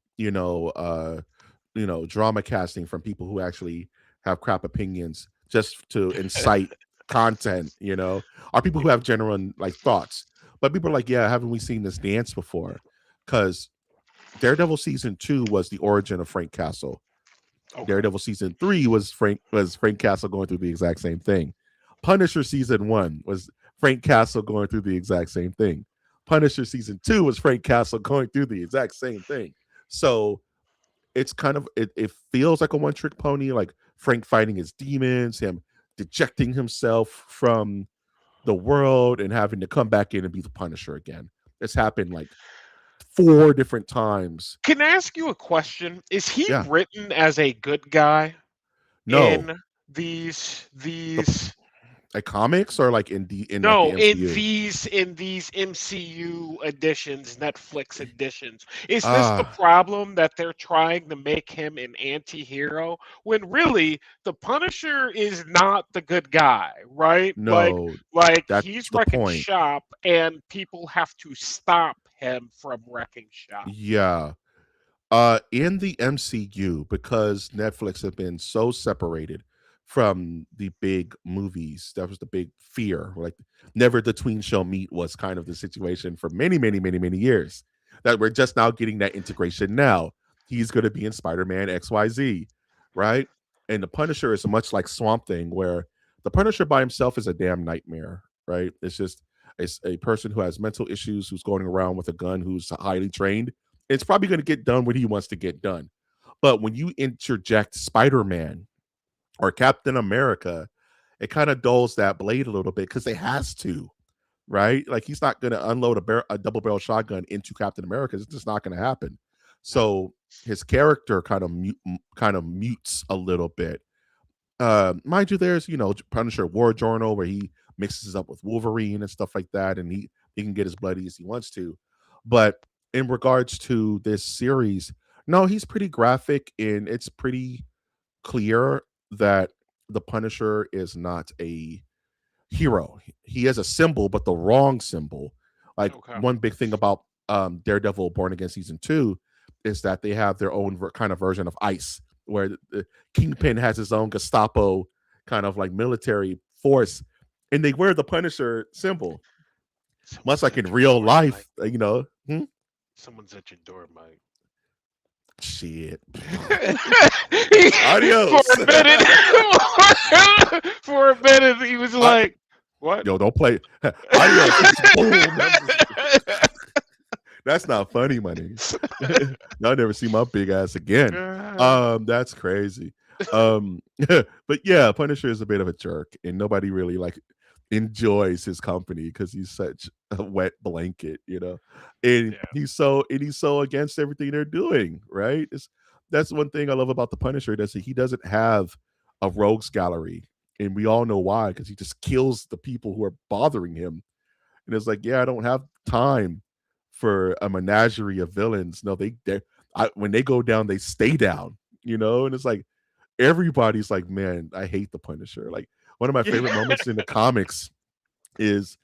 drama casting from people who actually have crap opinions just to incite content, or people who have genuine like thoughts. But people are like, yeah, haven't we seen this dance before? Because Daredevil season 2 was the origin of Frank Castle. okay. Daredevil season 3 was Frank Castle going through the exact same thing. Punisher season 1 was Frank Castle going through the exact same thing. Punisher season 2 was Frank Castle going through the exact same thing. So it's kind of it feels like a one trick pony, like Frank fighting his demons, him dejecting himself from the world and having to come back in and be the Punisher again. It's happened like 4 different times. Can I ask you a question? Is he Yeah. written as a good guy No. in these The these like comics or like in like the no, MCU. in these MCU editions, Netflix editions? Is this the Ah, problem that they're trying to make him an anti-hero when really the Punisher is not the good guy, right? no, Like that's he's the wrecking point. shop and people have to stop him from wrecking shop. Yeah. In the MCU, because Netflix have been so separated from the big movies, that was the big fear. Like, never the tween shall meet was kind of the situation for many, many, many, many years. That we're just now getting that integration now. He's going to be in Spider-Man XYZ, right? And the Punisher is much like Swamp Thing, where the Punisher by himself is a damn nightmare, right? It's a person who has mental issues, who's going around with a gun, who's highly trained. It's probably going to get done what he wants to get done. But when you interject Spider-Man or Captain America, it kind of dulls that blade a little bit because it has to, right? Like he's not going to unload a double barrel shotgun into Captain America. It's just not going to happen. No. So his character kind of mutes a little bit. Mind you, there's Punisher War Journal where he mixes up with Wolverine and stuff like that, and he can get as bloody as he wants to. But in regards to this series, no, he's pretty graphic and it's pretty clear that the Punisher is not a hero. He is a symbol, but the wrong symbol. Like Okay. one big thing about Daredevil Born Again season 2 is that they have their own kind of version of ICE, where the Kingpin has his own Gestapo kind of like military force, and they wear the Punisher symbol, much Someone's like in at your real door, Mike. life. Someone's at your door, Mike. Shit. For Adios. a minute, for a minute, he was I, like, "What?" yo, don't play. Adios. Boom. That's not funny, money. Y'all never see my big ass again. That's crazy. But yeah, Punisher is a bit of a jerk, and nobody really like enjoys his company because he's such a wet blanket, and Yeah. he's so against everything they're doing, right? That's one thing I love about the Punisher, that he doesn't have a rogues gallery, and we all know why, because he just kills the people who are bothering him. And it's like, yeah, I don't have time for a menagerie of villains. No, when they go down, they stay down, and it's like everybody's like, man, I hate the Punisher. Like one of my favorite Yeah. moments in the comics is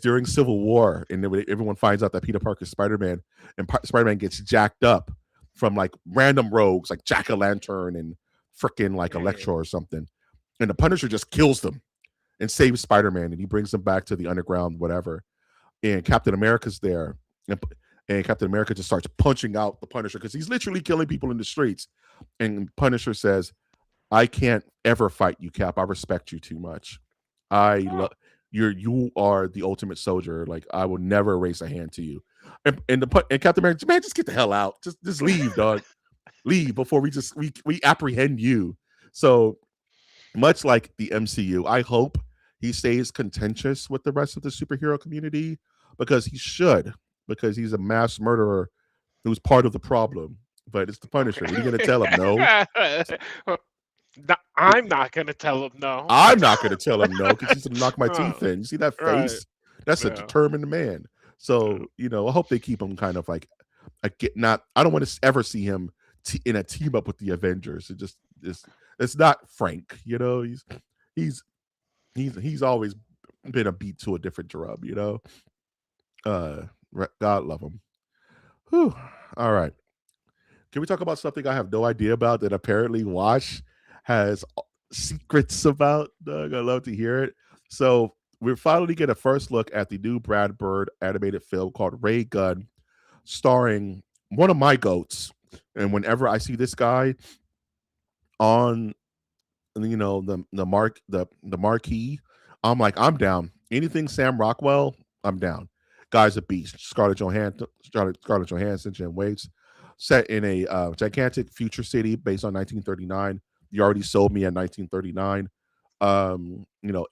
during Civil War, and then when everyone finds out that Peter Parker's Spider-Man, and Spider-Man gets jacked up from like random rogues like Jack o' Lantern and freaking like Electro or something, and the Punisher just kills them and saves Spider-Man, and he brings them back to the underground, whatever. And Captain America's there, and Captain America just starts punching out the Punisher because he's literally killing people in the streets. And Punisher says, "I can't ever fight you, Cap. I respect you too much. I Oh, love you are the ultimate soldier. Like I will never raise a hand to you." And Captain America, man, just get the hell out. Just leave, dog. Leave before we apprehend you. So much like the MCU, I hope he stays contentious with the rest of the superhero community, because he should, because he's a mass murderer who's part of the problem. But it's the Punisher. What are you going to tell him? No. okay. I'm not gonna tell him no. I'm not going to tell him no because he's going to knock my Oh, teeth in. You see that right. face? That's a Yeah. determined man. Yeah. So I hope they keep him kind of like I get not. I don't want to ever see him in a team up with the Avengers. It just it's not Frank. He's he's always been a beat to a different drum. Uh, God love him. Whew. All right. Can we talk about something I have no idea about that apparently Wash has secrets about? Doug, I love to hear it. So we're finally get a first look at the new Brad Bird animated film called Ray Gun, starring one of my goats. And whenever I see this guy on the marquee, I'm like, I'm down. Anything Sam Rockwell, I'm down. Guy's a beast. Scarlett Johansson, Jen Waits, set in a gigantic future city based on 1939. You already sold me at 1939.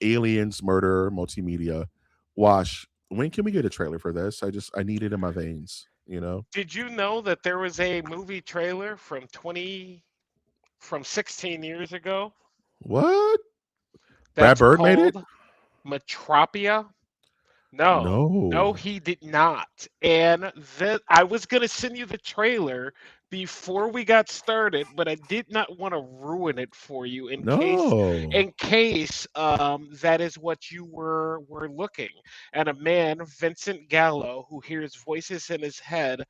Aliens, murder, multimedia. Wash. When can we get a trailer for this? I need it in my veins. Did you know that there was a movie trailer from 16 years ago What? Brad that's Bird made it? called Metropia? No, no, No. he did not. And that I was gonna send you the trailer before we got started, but I did not want to ruin it for you No. that is what you were looking. And a man, Vincent Gallo, who hears voices in his head,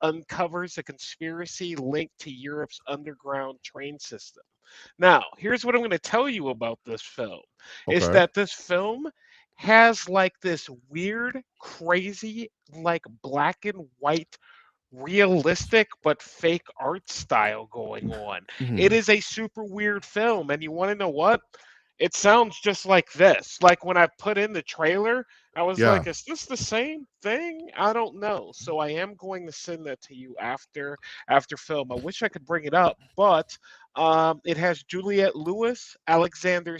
uncovers a conspiracy linked to Europe's underground train system. Now, here's what I'm going to tell you about this film is Okay. that this film has like this weird, crazy, like black and white, realistic but fake art style going on. It Mhm. is a super weird film, and you want to know what? It sounds just like this. Like when I put in the trailer, I was Yeah. like, is this the same thing? I don't know. So I am going to send that to you after film. I wish I could bring it up, but it has Juliette Lewis, Alexander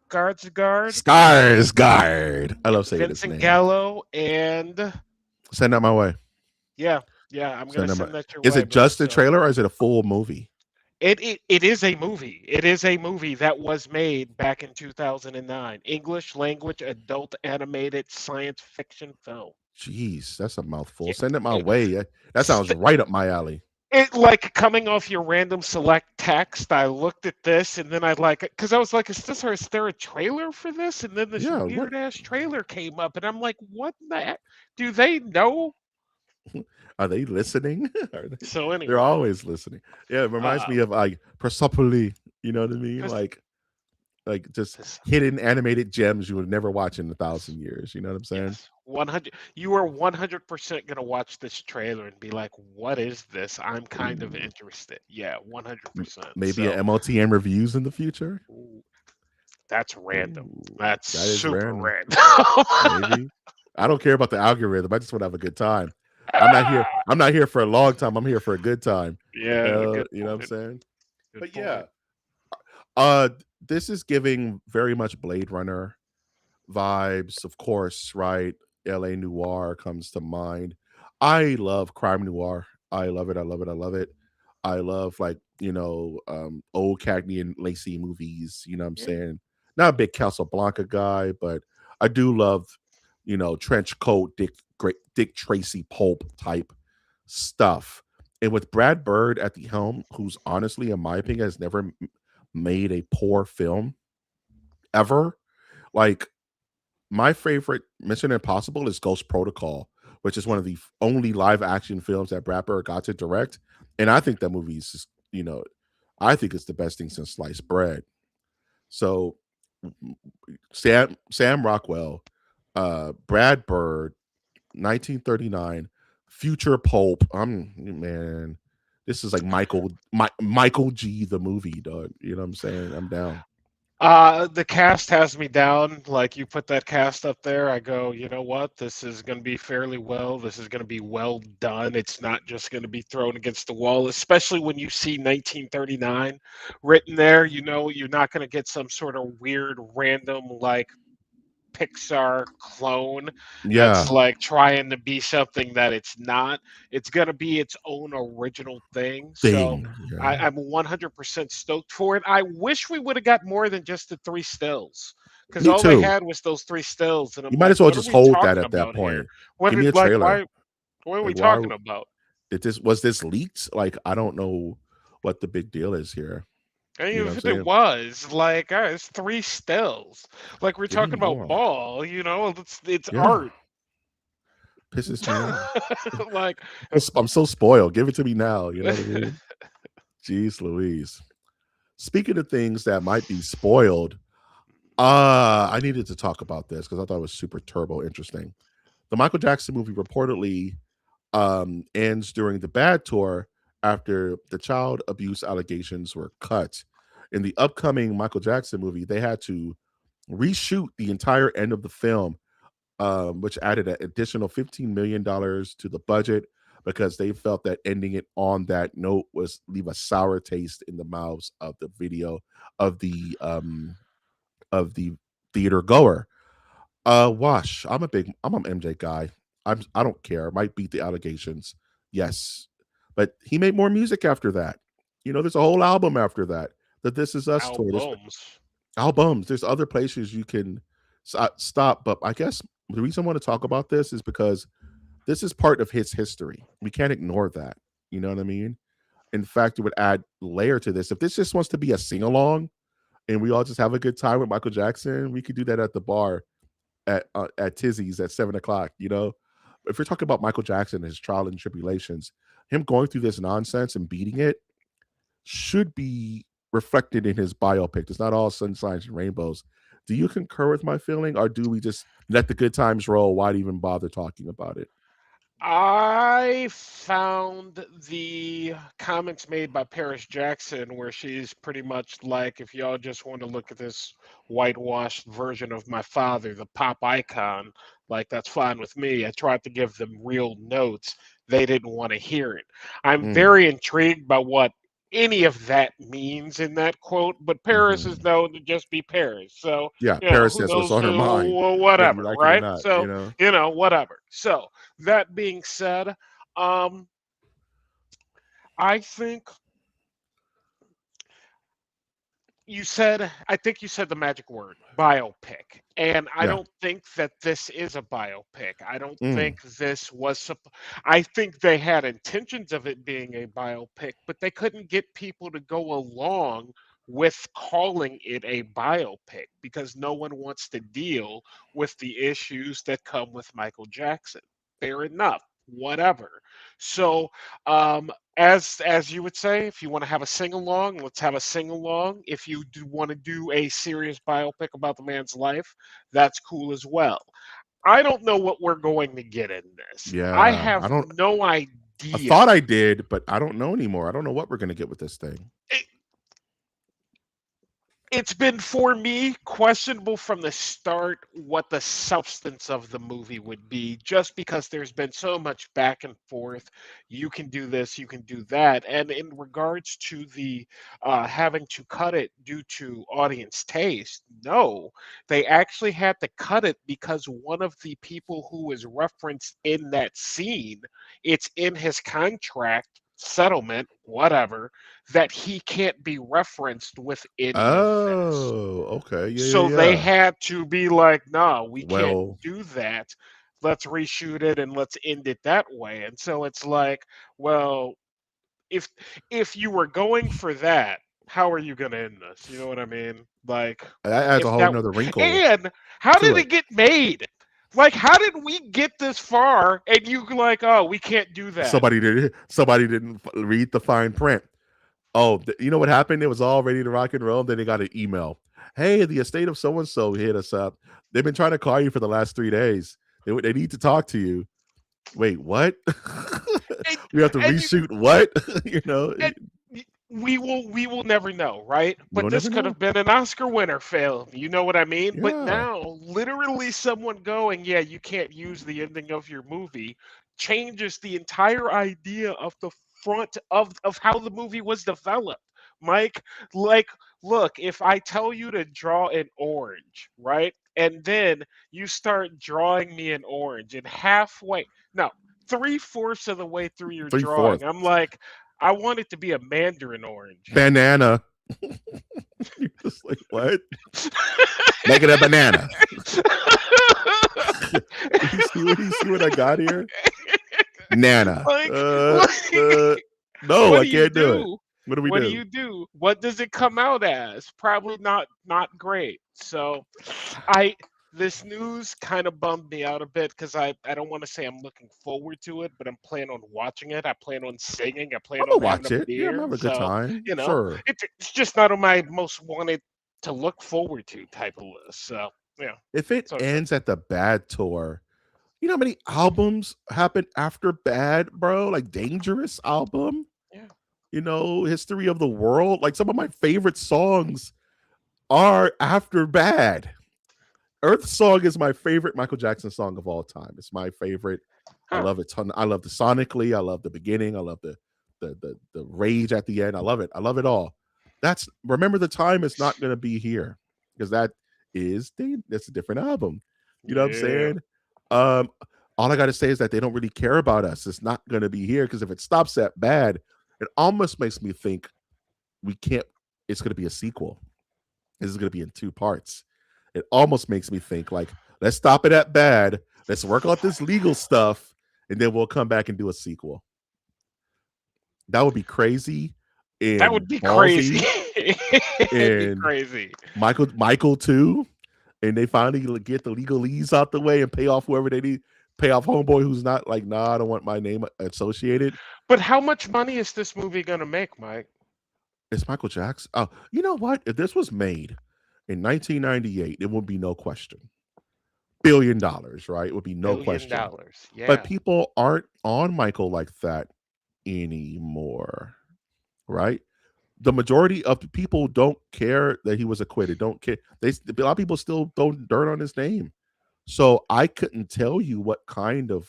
Skarsgård, Skarsgård. I love saying his Vincent name. Gallo, and Send that my way. yeah, yeah, I'm gonna Send that my. send that your Is way, it man. just a So trailer or is it a full movie? it is a movie. It is a movie that was made back in 2009. English language adult animated science fiction film. Jeez, that's a mouthful. Yeah. Send it my It, way. That sounds st- right up my alley. it like coming off your random select text. I looked at this and then I like it because I was like, is there a trailer for this? And then this Yeah. What weird ass trailer came up, and I'm like, what the heck? Do they know? are they listening? So They're anyway, always listening. Yeah, it reminds uh, me of like Persepolis. You know what I mean? this Like just this hidden animated gems you would never watch in 1,000 years. You know what I'm saying? Yes, 100. You are 100% going to watch this trailer and be like, what is this? I'm kind of Ooh. interested. Yeah, 100%. Maybe a So, MLTM reviews in the future. ooh, that's random. Ooh, That's that is super random. random. Maybe. I don't care about the algorithm. I just want to have a good time. I'm not here. I'm not here for a long time. I'm here for a good time. Yeah, good You know what I'm point. saying? Good But yeah, point. uh, this is giving very much Blade Runner vibes, of course, right? LA Noir comes to mind. I love crime noir. I love it. I love it. I love it. I love like, old Cagney and Lacey movies, you know what I'm Yeah. saying? Not a big Casablanca guy, but I do love, trench coat, Dick Tracy pulp type stuff. And with Brad Bird at the helm, who's honestly, in my opinion, has never made a poor film ever. Like my favorite Mission Impossible is Ghost Protocol, which is one of the only live action films that Brad Bird got to direct. And I think that movie is just, I think it's the best thing since sliced bread. So Sam Rockwell, Brad Bird, 1939, Future Pulp. Man, this is like Michael G the movie, dog. You know what I'm saying? I'm down. The cast has me down. Like you put that cast up there, I go, you know what? This is going to be fairly well. This is going to be well done. It's not just going to be thrown against the wall, especially when you see 1939 written there. You know, you're not going to get some sort of weird, random, like Pixar clone that's Yeah, like trying to be something that it's not. It's gonna be its own original thing. So thing. Yeah, I'm 100% stoked for it. I wish we would have got more than just the three stills, because me all they too. had was those three stills, and I'm You might like, as well what are just we hold that talking at that about here? point. What Give me did a like trailer. why? What are we Like, why talking about? it this was this leaked? Like, I don't know what the big deal is here. And You know even what I'm if it saying? was like, it's three stills. Like we're Give me talking about more. ball, it's Yeah, art. pisses me off. Like, I'm so spoiled. Give it to me now. You know what I mean? Jeez Louise. Speaking of things that might be spoiled, I needed to talk about this because I thought it was super turbo interesting. The Michael Jackson movie reportedly ends during the bad tour after the child abuse allegations were cut. In the upcoming Michael Jackson movie, they had to reshoot the entire end of the film, which added an additional $15 million to the budget because they felt that ending it on that note was leave a sour taste in the mouths of the video of the theater goer. Wash. I'm an MJ guy. I don't care. Might beat the allegations. Yes. But he made more music after that. You know, there's a whole album after that. The This Is Us tour. There's albums. albums. There's other places you can stop. But I guess the reason I want to talk about this is because this is part of his history. We can't ignore that. You know what I mean? In fact, it would add layer to this. If this just wants to be a sing along and we all just have a good time with Michael Jackson, we could do that at the bar at Tizzy's at 7 o'clock. You know, if you're talking about Michael Jackson and his trial and tribulations, him going through this nonsense and beating it should be reflected in his biopic. It's not all sunshine and rainbows. Do you concur with my feeling, or do we just let the good times roll? Why even bother talking about it? I found the comments made by Paris Jackson where she's pretty much like, if y'all just want to look at this whitewashed version of my father, the pop icon, like that's fine with me. I tried to give them real notes. They didn't want to hear it. I'm Mm, very intrigued by what any of that means in that quote, but Paris is mhm. known to just be Paris. So, Yeah, Paris who says what's knows, on her mind, whether you whatever, like it or right? not. So, whatever. So, that being said, um, I think I think you said the magic word, biopic. And I Yeah. don't think that this is a biopic. I don't Mm, think this was, I think they had intentions of it being a biopic, but they couldn't get people to go along with calling it a biopic because no one wants to deal with the issues that come with Michael Jackson. Fair enough, whatever. So, um, as you would say, if you want to have a sing along, let's have a sing along. If you do want to do a serious biopic about the man's life, that's cool as well. I don't know what we're going to get in this. I yeah. have no I idea. thought I did, but I don't know anymore. I don't know what we're gonna get with this thing. It's been for me questionable from the start what the substance of the movie would be, just because there's been so much back and forth. You can do this, you can do that. And in regards to the having to cut it due to audience taste, no, they actually had to cut it because one of the people who was referenced in that scene, it's in his contract settlement, whatever, that he can't be referenced with any of this. Oh, okay. Yeah, So yeah, they yeah. had to be like, no, we can't Well, do that. Let's reshoot it and let's end it that way. And so it's like, well, if if you were going for that, how are you going to end this? You know what I mean? Like, that adds a if whole that, nother wrinkle and how to did it. it get made? Like, how did we get this far and you like, oh, we can't do that? Somebody didn't read the fine print. Oh, you know what happened? It was all ready to rock and roll. Then they got an email. Hey, the estate of so and so hit us up. They've been trying to call you for the last 3 days. They need to talk to you. Wait, what? And, We have to and you reshoot what? you know, and we will never know, right? we But will this never could know. have been an Oscar winner film. You know what I mean? But Yeah. now, literally, someone going, "Yeah, you can't use the ending of your movie," changes the entire idea of the front of how the movie was developed. Mike, like, look, if I tell you to draw an orange, right? and then you start drawing me an orange, and halfway, no, three-fourths of the way through your Three drawing, fourths. I'm like, I want it to be a mandarin orange. Banana. You're just like, what? Make it a banana. You see what I got here? Nana. Like, what, No, what I do you can't do it. do? What do we What do do? you do? What does it come out as? Probably not great. So, I this news kind of bummed me out a bit because I don't want to say I'm looking forward to it, but I'm planning on watching it. I plan on singing. I I'm plan on gonna having watch a it. Yeah, I'm beer. having a good So, time. you know, Sure. it's just not on my most wanted to look forward to type of list. So, yeah. If it So, ends at the Bad tour, you know how many albums happened after Bad, bro? Like Dangerous album, yeah. History of the World. Like some of my favorite songs are after Bad. Earth Song is my favorite Michael Jackson song of all time. It's my favorite. I Huh. love it. I love the sonically. I love the beginning. I love the rage at the end. I love it. I love it all. That's Remember the Time is not going to be here because that's a different album. You know what I'm Yeah. saying? Um, all I got to say is that they don't really care about us. It's not going to be here because if it stops at Bad, it almost makes me think we can't. It's going to be a sequel. This is going to be in two parts. It almost makes me think like, let's stop it at Bad. Let's work out this legal stuff, and then we'll come back and do a sequel. That would be crazy That and would be crazy. ballsy. It'd be And crazy. Michael too. And they finally get the legalese out the way and pay off whoever they need. Pay off homeboy who's not like, nah, I don't want my name associated. But how much money is this movie gonna make, Mike? It's Michael Jackson. Oh, you know what? If this was made in 1998, it would be no question. $1 billion, right? It would be no Billion question. dollars. But Yeah. people aren't on Michael like that anymore, right? The majority of the people don't care that he was acquitted. Don't care. A lot of people still throw dirt on his name. So I couldn't tell you what kind of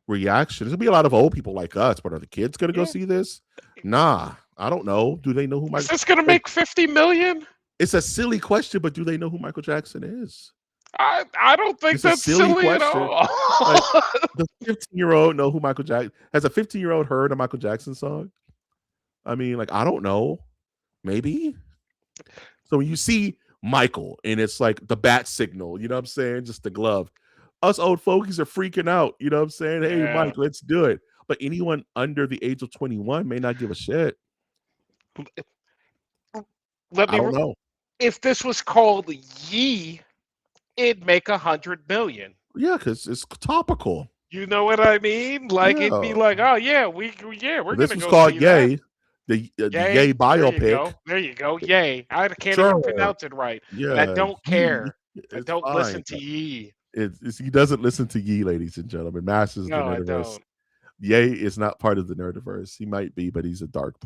reaction. There's gonna be a lot of old people like us, but are the kids gonna go Yeah. see this? Nah, I don't know. Do they know who Is Michael? this gonna Like, make 50 million? it's a silly question, but do they know who Michael Jackson is? I don't think It's a that's silly silly at question. all. Like, the 15-year-old know who Michael Jackson has a 15-year-old heard a Michael Jackson song? I mean, like, I don't know. Maybe. So when you see Michael and it's like the bat signal, you know what I'm saying? Just the glove. Us old folkies are freaking out. You know what I'm saying? Hey, Yeah. Mike, let's do it. But anyone under the age of 21 may not give a shit. Let I me. don't know. If this was called Ye, it'd make 100 million. Yeah, because it's topical. You know what I mean? Like it'd be Yeah. like, oh yeah, we're If this gonna was go called see that. Yay, the Yay. Yay There you biopic. go. There you go. Yay. I can't even Sure. pronounce it right. But I Yeah. don't Yee. care. I It's don't fine. listen to ye. He doesn't listen to Yee, ladies and gentlemen. Masters of the No, I Nerdiverse. don't. Ye is not part of the Nerdiverse. He might be, but he's in the dark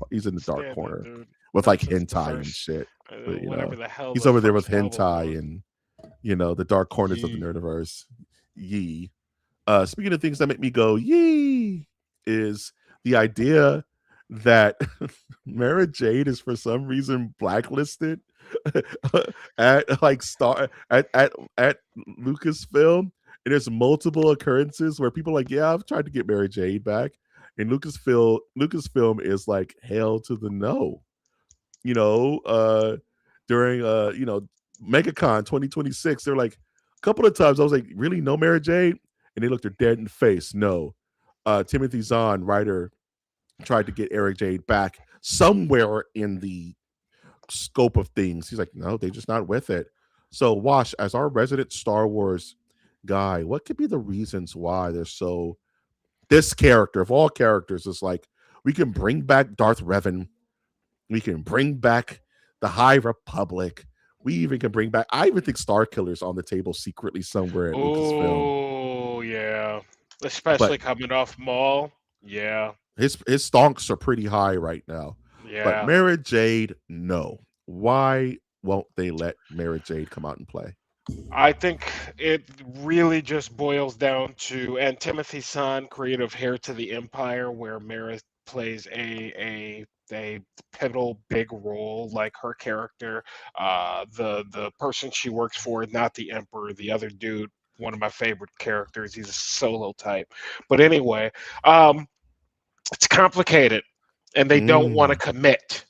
Standard, corner dude. with like That's just the hentai and first, shit. But whatever the hell he's the over there with first album hentai was. and the dark corners of the Ye. Nerdiverse. Yee. Speaking of things that make me go yee, is the idea that Mara Jade is for some reason blacklisted at like star at Lucasfilm. And there's multiple occurrences where people are like, yeah, I've tried to get Mary Jade back, and Lucasfilm is like hell to the no. You know, during MegaCon 2026, they're like a couple of times I was like, really, no Mary Jade, and they looked her dead in the face. No, Timothy Zahn, writer, tried to get Eric Jade back somewhere in the scope of things. He's like, no, they're just not with it. So, Wash, as our resident Star Wars guy, what could be the reasons why they're so? This character of all characters is like, we can bring back Darth Revan, we can bring back the High Republic. We even can bring back. I even think Star Killer's on the table secretly somewhere at Lucasfilm. Oh yeah. But Especially coming off Maul. Yeah. his stonks are pretty high right now. But Yeah. Mara Jade, no. Why won't they let Mara Jade come out and play? I think it really just boils down to, and Timothy Zahn, creative heir to the Empire, where Mara plays a a pivotal big role, like her character, the person she works for, not the Emperor, the other dude. One of my favorite characters. He's a solo type. But anyway, um, it's complicated, and they don't want to Mm. commit.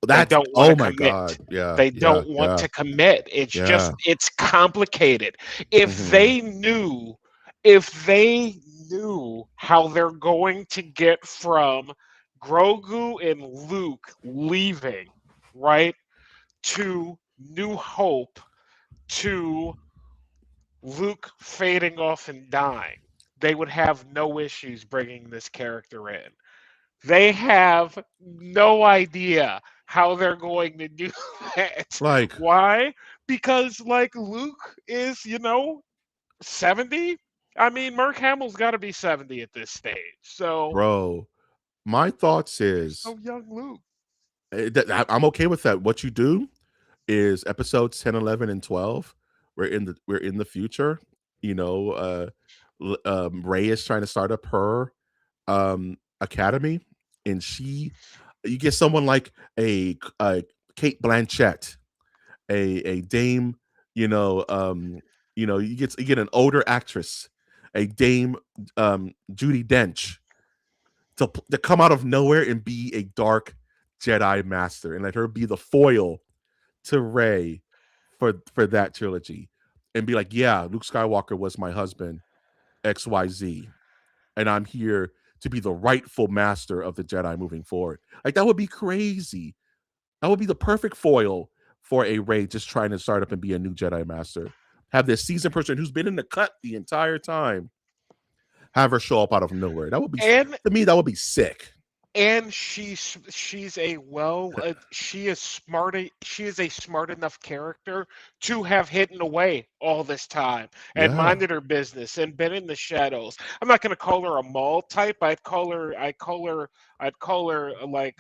They That's don't want to oh my commit. god. Yeah, They yeah, don't want yeah. to commit. It's just Yeah. it's complicated. If Mhm. they knew, if they knew how they're going to get from Grogu and Luke leaving, right, to New Hope, to Luke fading off and dying, they would have no issues bringing this character in. They have no idea how they're going to do that. Like, Why? Because like Luke is, 70. I mean, Mark Hamill's got to be 70 at this stage. So bro, my thoughts there's is no young Luke. I'm okay with that. What you do is episodes 10, 11, and 12. We're in the future. You know, Ray is trying to start up her academy, and you get someone like a Kate Blanchett, a dame, you know, you get an older actress, a dame, Judy Dench, to come out of nowhere and be a dark Jedi master and let her be the foil to Ray for that trilogy and be like, yeah, Luke Skywalker was my husband, XYZ, and I'm here to be the rightful master of the Jedi moving forward. Like that would be crazy. That would be the perfect foil for a Ray just trying to start up and be a new Jedi master. Have this seasoned person who's been in the cut the entire time have her show up out of nowhere. That would be And to me that would be sick. she's a she is a smart enough character to have hidden away all this time and Yeah. minded her business and been in the shadows. I'm not going to call her a mall type. I'd call her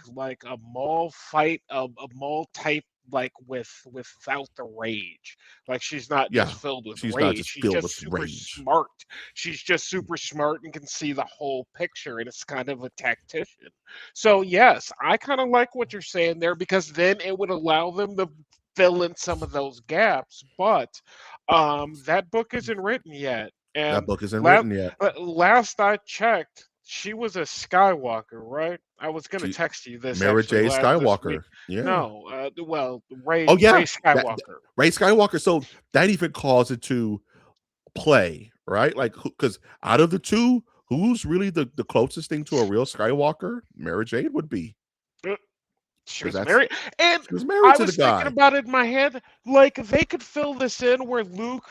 like a mall fight, a mall type, like without the rage. Like she's not just Yeah. filled with She's not rage, just she's filled just with super rage. smart. She's just super smart and can see the whole picture, and it's kind of a tactician. So yes, I kind of like what you're saying there, because then it would allow them to fill in some of those gaps. But that book isn't written yet, That and book isn't last written yet. last I checked, she was a Skywalker, right? I was gonna She text you this Mara actually J. last this week. Skywalker. Yeah. No, well, Ray Oh Ray yeah. That Skywalker. Ray Skywalker. So that even calls it to play, right? Like because out of the two, who's really the closest thing to a real Skywalker? Mara Jade would be. Uh, She Because was that's married, and she was married I to the was thinking guy. about it in my head. Like they could fill this in where Luke,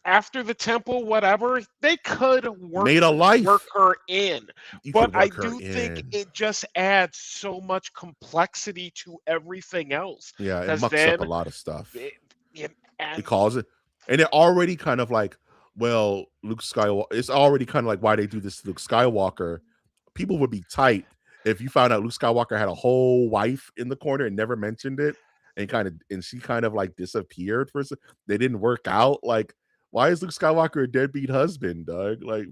after the temple, whatever, they could Made a work life. her in. You But could I work her do think in. it just adds so much complexity to everything else. Yeah, it Because mucks up a then, lot of stuff. it, it- It and calls it, and it already kind of like, well, Luke Skywalker. It's already kind of like why they do this to Luke Skywalker. People would be tight if you found out Luke Skywalker had a whole wife in the corner and never mentioned it, and she kind of like disappeared for. They didn't work out. Like, why is Luke Skywalker a deadbeat husband, Doug? Like,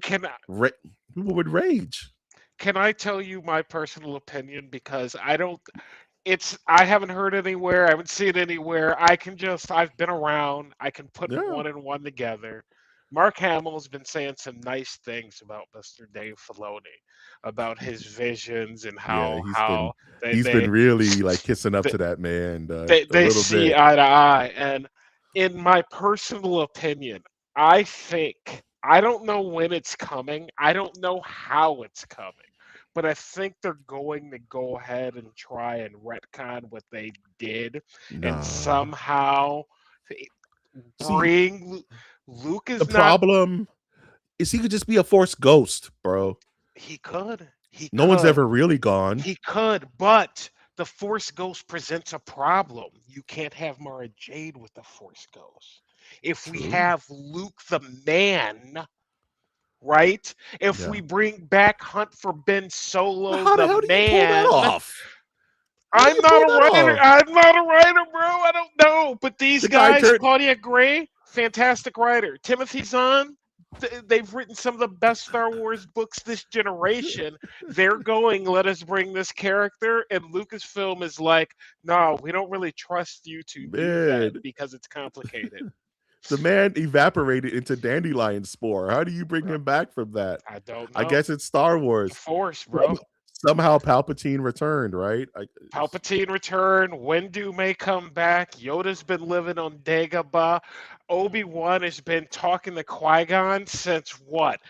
can ra- people would rage. can I tell you my personal opinion? Because I haven't heard anywhere, I haven't seen anywhere. I've been around, I can put Yeah, one and one together. Mark Hamill's been saying some nice things about Mr. Dave Filoni, about his visions and yeah. how they He's been they really like kissing up they, to that man, Doug, they, a they little see bit. eye to eye. And in my personal opinion, I don't know when it's coming. I don't know how it's coming. But I think they're going to go ahead and try and retcon what they did and Nah. somehow See, bring Luke the is not. problem is he could just be a force ghost, bro. He could. He No one's could. ever really gone. He could, but the Force Ghost presents a problem. You can't have Mara Jade with the Force Ghost. If we True. have Luke the man, right? If Yeah. we bring back Hunt for Ben But Solo how the the hell do you pull that man, off? How do you pull that off? I'm not a writer, bro. I don't know. But these The guy guys, turned Claudia Gray, fantastic writer. Timothy Zahn, They've written some of the best Star Wars books this generation. They're going, let us bring this character, and Lucasfilm is like, no, we don't really trust you to do that Man, because it's complicated. the man evaporated into dandelion spore. How do you bring Bro, him back from that? I don't I know. guess it's Star The Wars. Force, Some, bro. somehow Palpatine returned, right? Palpatine return. Windu may come back. Yoda's been living on Dagobah. Obi-Wan has been talking to Qui-Gon since what?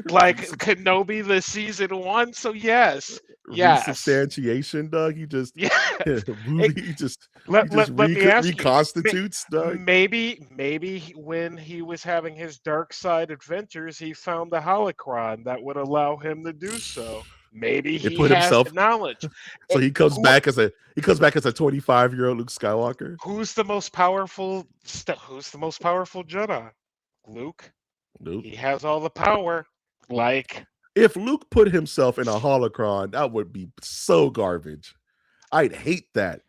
Like Resub- Kenobi the season one. So yes, yes, resubstantiation, Doug. He just yeah. It, movie. He let, just let, let me ask you. reconstitutes, Doug. Maybe when he was having his dark side adventures, he found the holocron that would allow him to do so. Maybe It he put has the himself. knowledge. So Eh, Who 25-year-old Luke Skywalker. who's the most powerful? Who's the most powerful Jedi? Luke. Luke. He has all the power. Like If Luke put himself in a holocron, that would be so garbage. I'd hate that.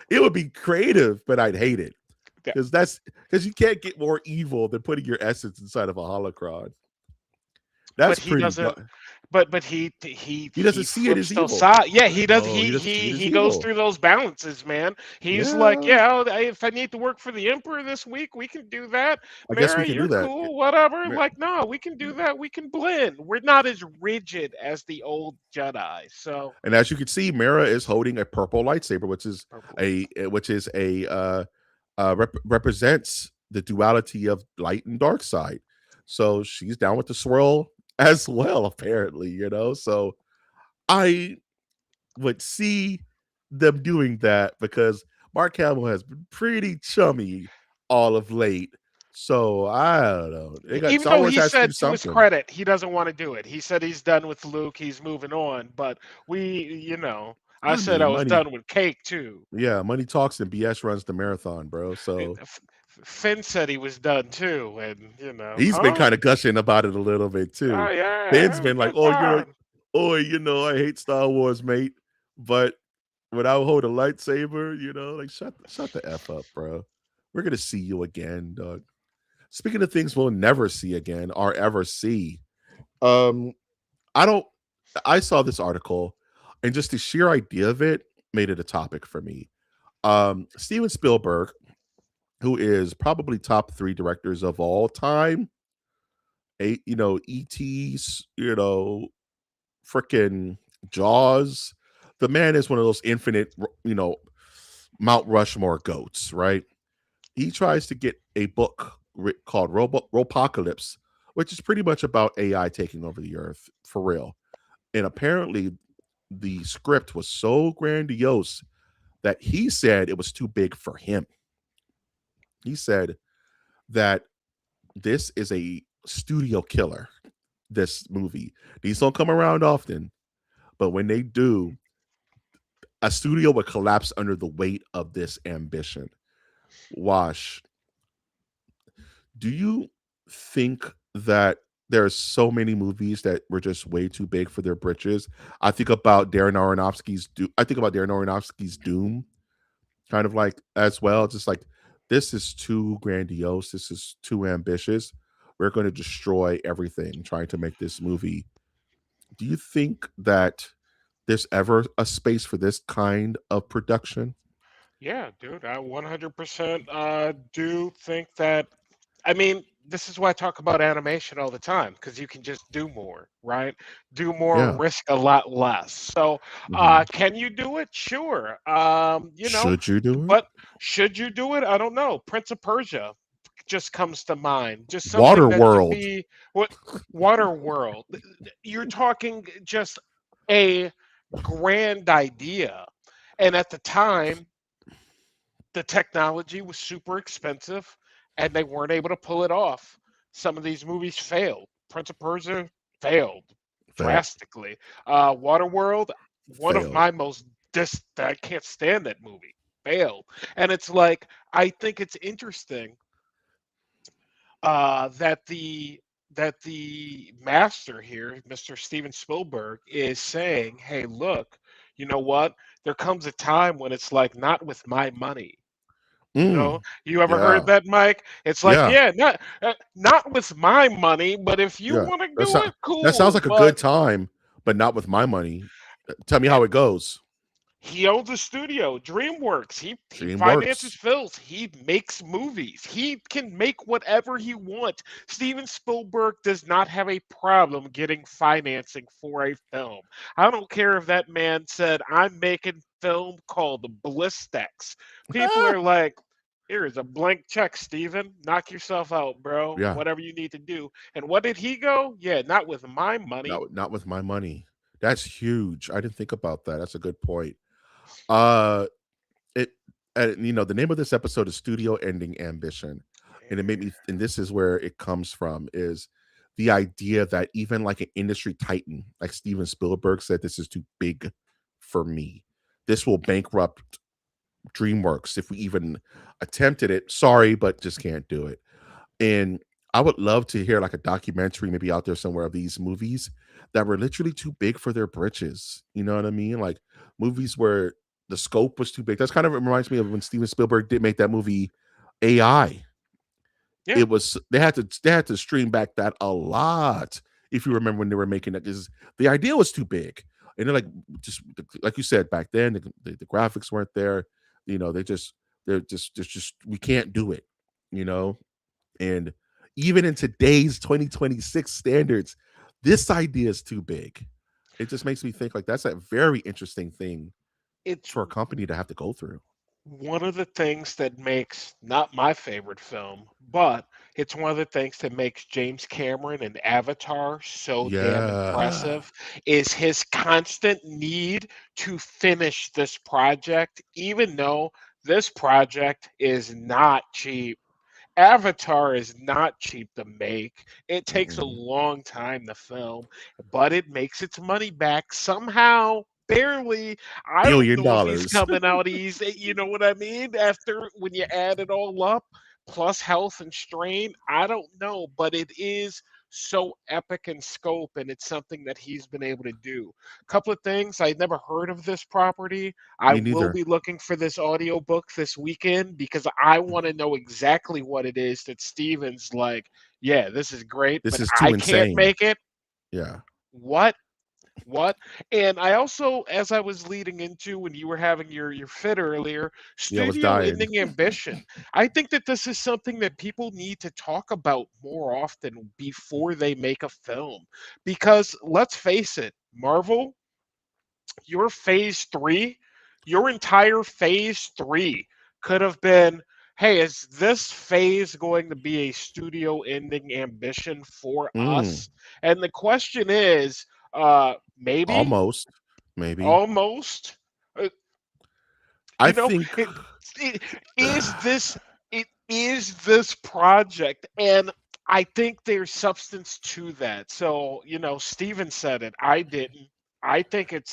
It would be creative, but I'd hate it because you can't get more evil than putting your essence inside of a holocron. but That's he pretty. doesn't. But He he doesn't see it flips as those evil. sides. Yeah, he does. Oh, he doesn't see it as He goes evil. through those balances, man. He's like, Yeah, yeah, if I need to work for the emperor this week, we can do that. I guess we Mara, can do you're that. cool, whatever. Mer- Like, no, we can do that. We can blend. We're not as rigid as the old Jedi. So And as you can see, Mara is holding a purple lightsaber, purple a which is a represents the duality of light and dark side. So she's down with the swirl as well, apparently. So I would see them doing that because Mark Hamill has been pretty chummy all of late. So I don't know. They got even Star though Wars he has to do said to his something. credit, he doesn't want to do it. He said he's done with Luke. He's moving on. But I I said I mean, was money. done with Cake too. Yeah, money talks and BS runs the marathon, bro. So Finn said he was done too, and he's been huh? kind of gushing about it a little bit Oh too. yeah, Ben's have a been like, good "Oh, time. I hate Star Wars, mate, but when I hold a lightsaber, like shut the f up, bro. We're gonna see you again, dog. Speaking of things we'll never see again or ever see, um, I don't. I saw this article, and just the sheer idea of it made it a topic for me. Steven Spielberg, who is probably top three directors of all time, ET's, freaking Jaws. The man is one of those infinite, Mount Rushmore goats, right? He tries to get a book called Robocalypse, which is pretty much about AI taking over the earth for real. And apparently, the script was so grandiose that he said it was too big for him. He said that this is a studio killer. This movie, these don't come around often, but when they do, a studio would collapse under the weight of this ambition. Wash, do you think that there are so many movies that were just way too big for their britches? I think about Darren Aronofsky's Doom, kind of like as well. Just like this is too grandiose. This is too ambitious. We're going to destroy everything trying to make this movie. Do you think that there's ever a space for this kind of production? Yeah, dude, I 100% do think that. I mean, this is why I talk about animation all the time because you can just do more, right? Do more, Yeah. risk a lot less. So, Mhm. can you do it? Sure. Should you do it? But should you do it? I don't know. Prince of Persia just comes to mind. Just something that could Waterworld. be what Water World. You're talking just a grand idea. And at the time, the technology was super expensive and they weren't able to pull it off. Some of these movies failed. Prince of Persia failed Failed. drastically. Waterworld, one of Failed. my most I can't stand that movie. Failed. And it's like I think it's interesting that the master here, Mr. Steven Spielberg, is saying, "Hey, look, you know what? There comes a time when it's like not with my money. Mm. You ever heard Yeah. that, Mike? It's like, Yeah. yeah, not with my money, but if you Yeah. want to That's do not it, that sounds cool. like a But good time, but not with my money. Tell me eh, how it goes. he owns a studio, DreamWorks. He Dream finances works. films. He makes movies. He can make whatever he wants. Steven Spielberg does not have a problem getting financing for a film. I don't care if that man said, "I'm making film called Blistex." People are like, "Here is a blank check, Steven. Knock yourself out, bro. Yeah. Whatever you need to do." And what did he go? Yeah, not with my money. Not with my money. That's huge. I didn't think about that. That's a good point. Uh it the name of this episode is Studio Ending Ambition. And it made me and this is where it comes from is the idea that even like an industry titan like Steven Spielberg said this is too big for me. This will bankrupt DreamWorks if we even attempted it. Sorry, but just can't do it. And I would love to hear like a documentary maybe out there somewhere of these movies that were literally too big for their britches. You know what I mean? Like movies where the scope was too big. That's kind of reminds me of when Steven Spielberg did make that movie AI. Yeah, It was they had to stream back that a lot if you remember when they were making that because the idea was too big. And they're like just like you said back then the graphics weren't there. They just we can't do it. You know, and even in today's 2026 standards, this idea is too big. It just makes me think like that's a very interesting thing it's for a company to have to go through. one of the things that makes not my favorite film, but it's one of the things that makes James Cameron and Avatar so damn Yeah. impressive is his constant need to finish this project, even though this project is not cheap. Avatar is not cheap to make. It takes a Mm-mm. long time to film, but it makes its money back somehow, barely. I don't Billion know if he's dollars. coming out easy, you know what I mean? After when you add it all up, plus health and strain, I don't know, but it is so epic in scope and it's something that he's been able to do. Couple of things, I'd never heard of this property. I Me will neither. be looking for this audiobook this weekend because I want to know exactly what it is that Steven's like, yeah, this is great, This but is I too can't insane. make it. Yeah. What? What? And I also, as I was leading into when you were having your fit earlier, Yeah, I was studio dying. ending ambition. I think that this is something that people need to talk about more often before they make a film. Because let's face it, Marvel, your phase three, your entire phase three could have been, hey, is this phase going to be a studio ending ambition for Mm, us? And the question is, maybe, almost, maybe. almost, uh, I you know, think it is this it is this project, and I think there's substance to that. So, Steven said it. I didn't. I think it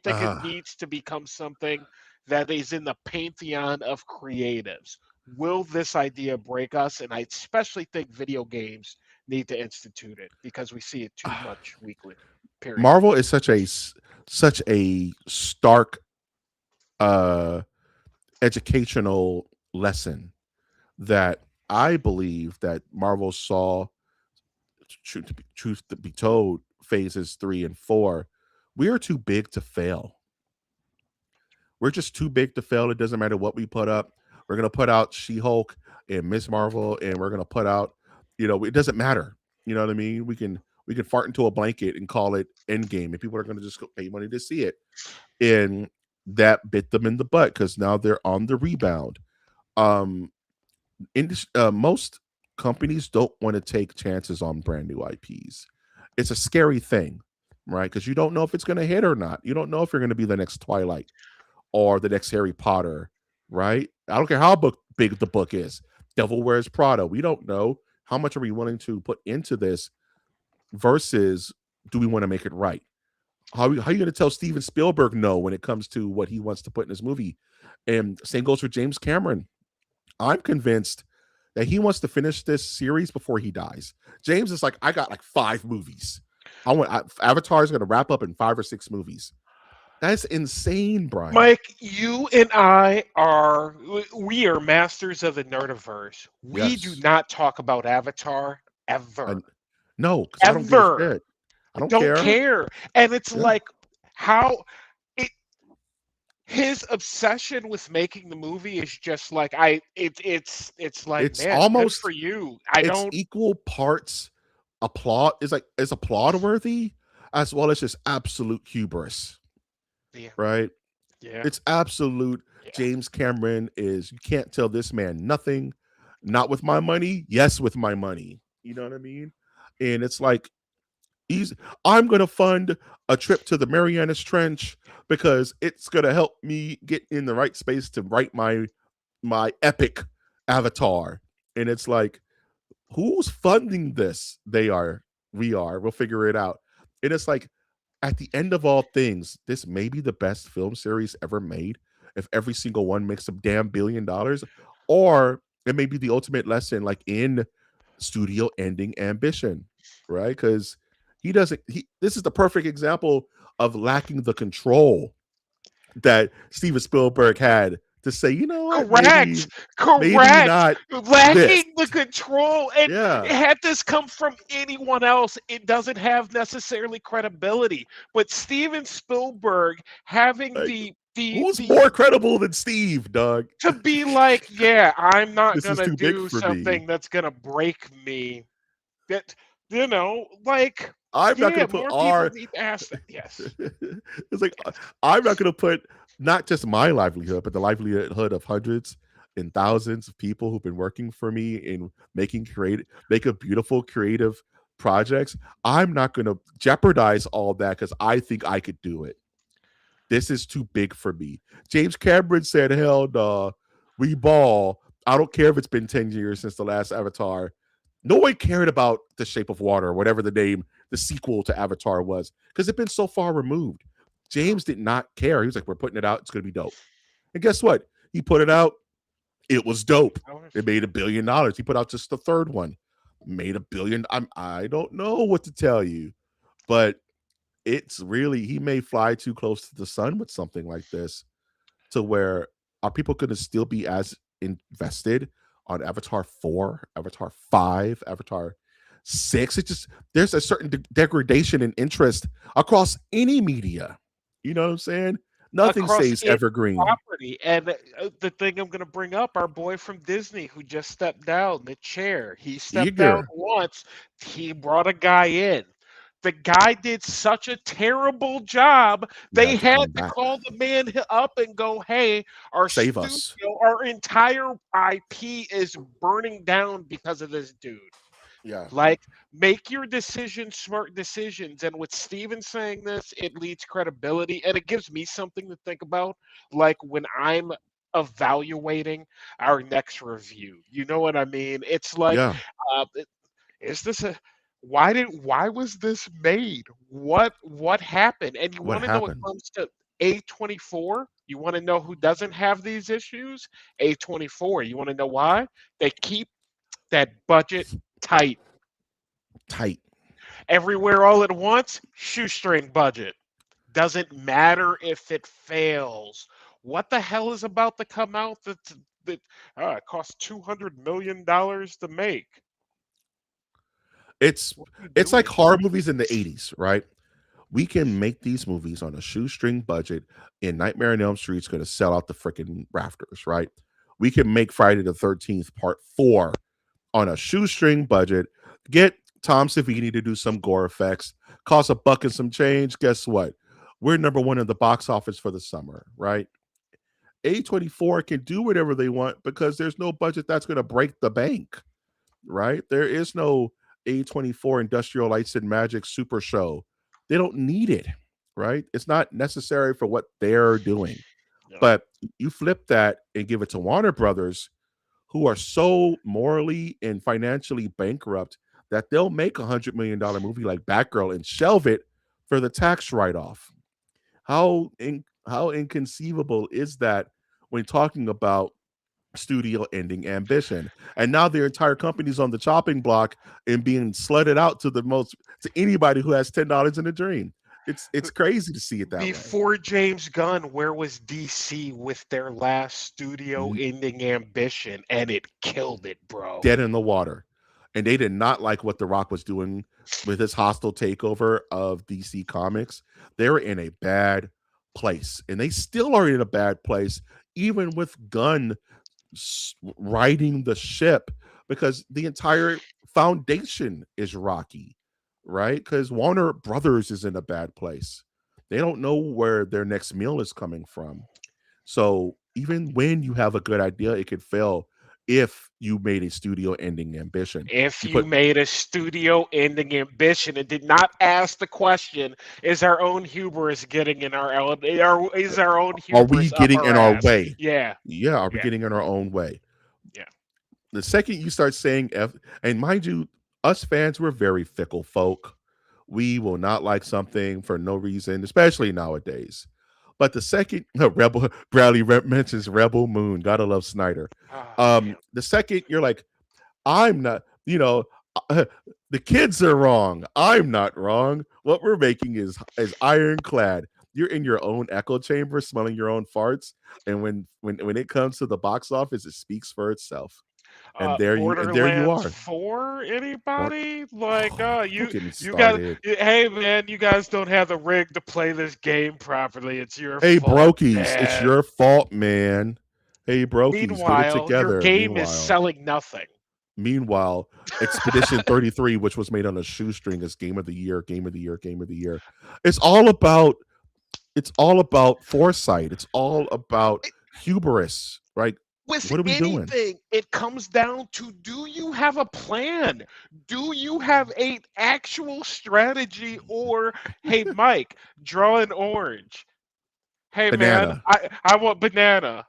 uh, needs to become something that is in the pantheon of creatives. Will this idea break us? And I especially think video games need to institute it because we see it too much weekly. Period. Marvel is such a stark uh educational lesson that I believe that Marvel saw truth to be told phases 3 and 4 we are too big to fail. We're just too big to fail. It doesn't matter what we put up. We're gonna put out She-Hulk and Miss Marvel, and we're gonna put out, it doesn't matter. You know what I mean? We can fart into a blanket and call it Endgame, and people are gonna just pay money to see it. And that bit them in the butt because now they're on the rebound. Um, most companies don't want to take chances on brand new IPs. It's a scary thing, right? Because you don't know if it's going to hit or not. You don't know if you're going to be the next Twilight or the next Harry Potter, right? I don't care how big the book is. Devil Wears Prada. We don't know how much are we willing to put into this versus do we want to make it right? How are you going to tell Steven Spielberg no when it comes to what he wants to put in his movie? And same goes for James Cameron. I'm convinced that he wants to finish this series before he dies. James is like, I got like 5 movies. Avatar is going to wrap up in 5 or 6 movies. That's insane, Brian. Mike, you and I are we are masters of the Nerdiverse. We do Yes. not talk about Avatar ever. And no, because I don't give a Ever. shit. I don't Don't care. care. And it's Yeah. like how it his obsession with making the movie is just like it's like, It's man, good for almost you. I it's don't equal parts applaud is like is applaud worthy as well as just absolute hubris, yeah, right? yeah, It's absolute. yeah. James Cameron is you can't tell this man nothing. Not with my money. Yes, with my money. You know what I mean? And it's like he's I'm gonna fund a trip to the Marianas Trench because it's gonna help me get in the right space to write my epic avatar. And it's like, who's funding this? They are. We are. We'll figure it out. And it's like, at the end of all things, this may be the best film series ever made. If every single one makes a damn $1 billion, or it may be the ultimate lesson, like in studio ending ambition, right? Because he doesn't. He this is the perfect example of lacking the control that Steven Spielberg had to say, you know what, Correct. maybe Correct. not this. Lacking the control. And Yeah, had this come from anyone else, it doesn't have necessarily credibility. But Steven Spielberg having like who's the more credible than Steve, Doug? to be like, yeah, I'm not This is gonna too big do for me. something that's gonna break me. That like, I'm not yeah, gonna put more people our need to ask that. Yes. it's like Yes. I'm not gonna put not just my livelihood, but the livelihood of hundreds and thousands of people who've been working for me in make a beautiful creative projects. I'm not gonna jeopardize all that because I think I could do it. This is too big for me. James Cameron said, hell no, we ball. I don't care if it's been 10 years since the last Avatar. No one cared about The Shape of Water, or whatever the name, the sequel to Avatar was, because it's been so far removed. No. James did not care. He was like, we're putting it out. It's going to be dope. And guess what? He put it out. It was dope. It made $1 billion. He put out just the third one, made $1 billion. I don't know what to tell you, but it's really he may fly too close to the sun with something like this to where are people going to still be as invested on Avatar 4, Avatar 5, Avatar 6? It just there's a certain degradation in interest across any media. You know what I'm saying? Nothing Across stays any evergreen. property. And the thing I'm going to bring up, our boy from Disney who just stepped down, the chair, he stepped down Eager. once. He brought a guy in. The guy did such a terrible job. You They had to had come to back. call the man up and go, hey, our Save studio, us. our entire IP is burning down because of this dude. Yeah. Like, make your decisions, smart decisions. And with Steven saying this, it leads credibility and it gives me something to think about. Like when I'm evaluating our next review, you know what I mean? It's like, Yeah. uh, is this a why was this made? What happened? And you What want to know what happened? comes to A24? You want to know who doesn't have these issues? A24. You want to know why? They keep that budget tight. Tight. Everywhere all at once, shoestring budget. Doesn't matter if it fails. What the hell is about to come out that it costs $200 million to make? It's What are you it's like doing? horror movies in the 80s, right? We can make these movies on a shoestring budget, and Nightmare on Elm Street's going to sell out the freaking rafters, right? We can make Friday the 13th Part 4 on a shoestring budget, get Tom Savini to do some gore effects, cost a buck and some change. Guess what? We're number one in the box office for the summer, right? A24 can do whatever they want because there's no budget that's going to break the bank, right? There is no A24 Industrial Lights and Magic Super Show. They don't need it, right? It's not necessary for what they're doing. No. But you flip that and give it to Warner Brothers, who are so morally and financially bankrupt that they'll make $100 million movie like Batgirl and shelve it for the tax write-off. How inconceivable is that when talking about studio ending ambition? And now their entire company's on the chopping block and being slutted out to the most to anybody who has $10 in a dream. It's crazy to see it that way. Before James Gunn, where was DC with their last studio L- ending ambition? And it killed it, bro. Dead in the water. And they did not like what The Rock was doing with his hostile takeover of DC Comics. They were in a bad place. And they still are in a bad place, even with Gunn riding the ship, because the entire foundation is rocky, right? Because Warner Brothers is in a bad place. They don't know where their next meal is coming from. So even when you have a good idea, it could fail if you made a studio ending ambition. If You you put, made a studio ending ambition and did not ask the question, is our own hubris getting in is our own are we hubris up getting our in our ass? way? Yeah, Yeah, are we yeah, getting in our own way? yeah. The second you start saying F, and mind you, us fans, we're very fickle folk. We will not like something for no reason, especially nowadays. But the second Rebel Bradley mentions Rebel Moon, gotta love Snyder. Oh man. The second you're like, I'm not, uh, the kids are wrong. I'm not wrong. What we're making is ironclad. You're in your own echo chamber, smelling your own farts, and when it comes to the box office, it speaks for itself. And there you Borderlands are. 4, Or, anybody? Like, oh, don't you get me you guys, started. hey man, you guys don't have the rig to play this game properly. It's your Hey, fault, Brokies, it's man. your fault, man. Hey, Brokies, get it Meanwhile, your together. game is selling nothing. Meanwhile, Expedition 33, which was made on a shoestring, is game of the year, game of the year, game of the year. It's all about it's all about foresight. It's all about hubris. Right? With What are we doing? anything, it comes down to, do you have a plan? Do you have a actual strategy? Or, hey Mike, draw an orange. Hey man, Banana. I want banana.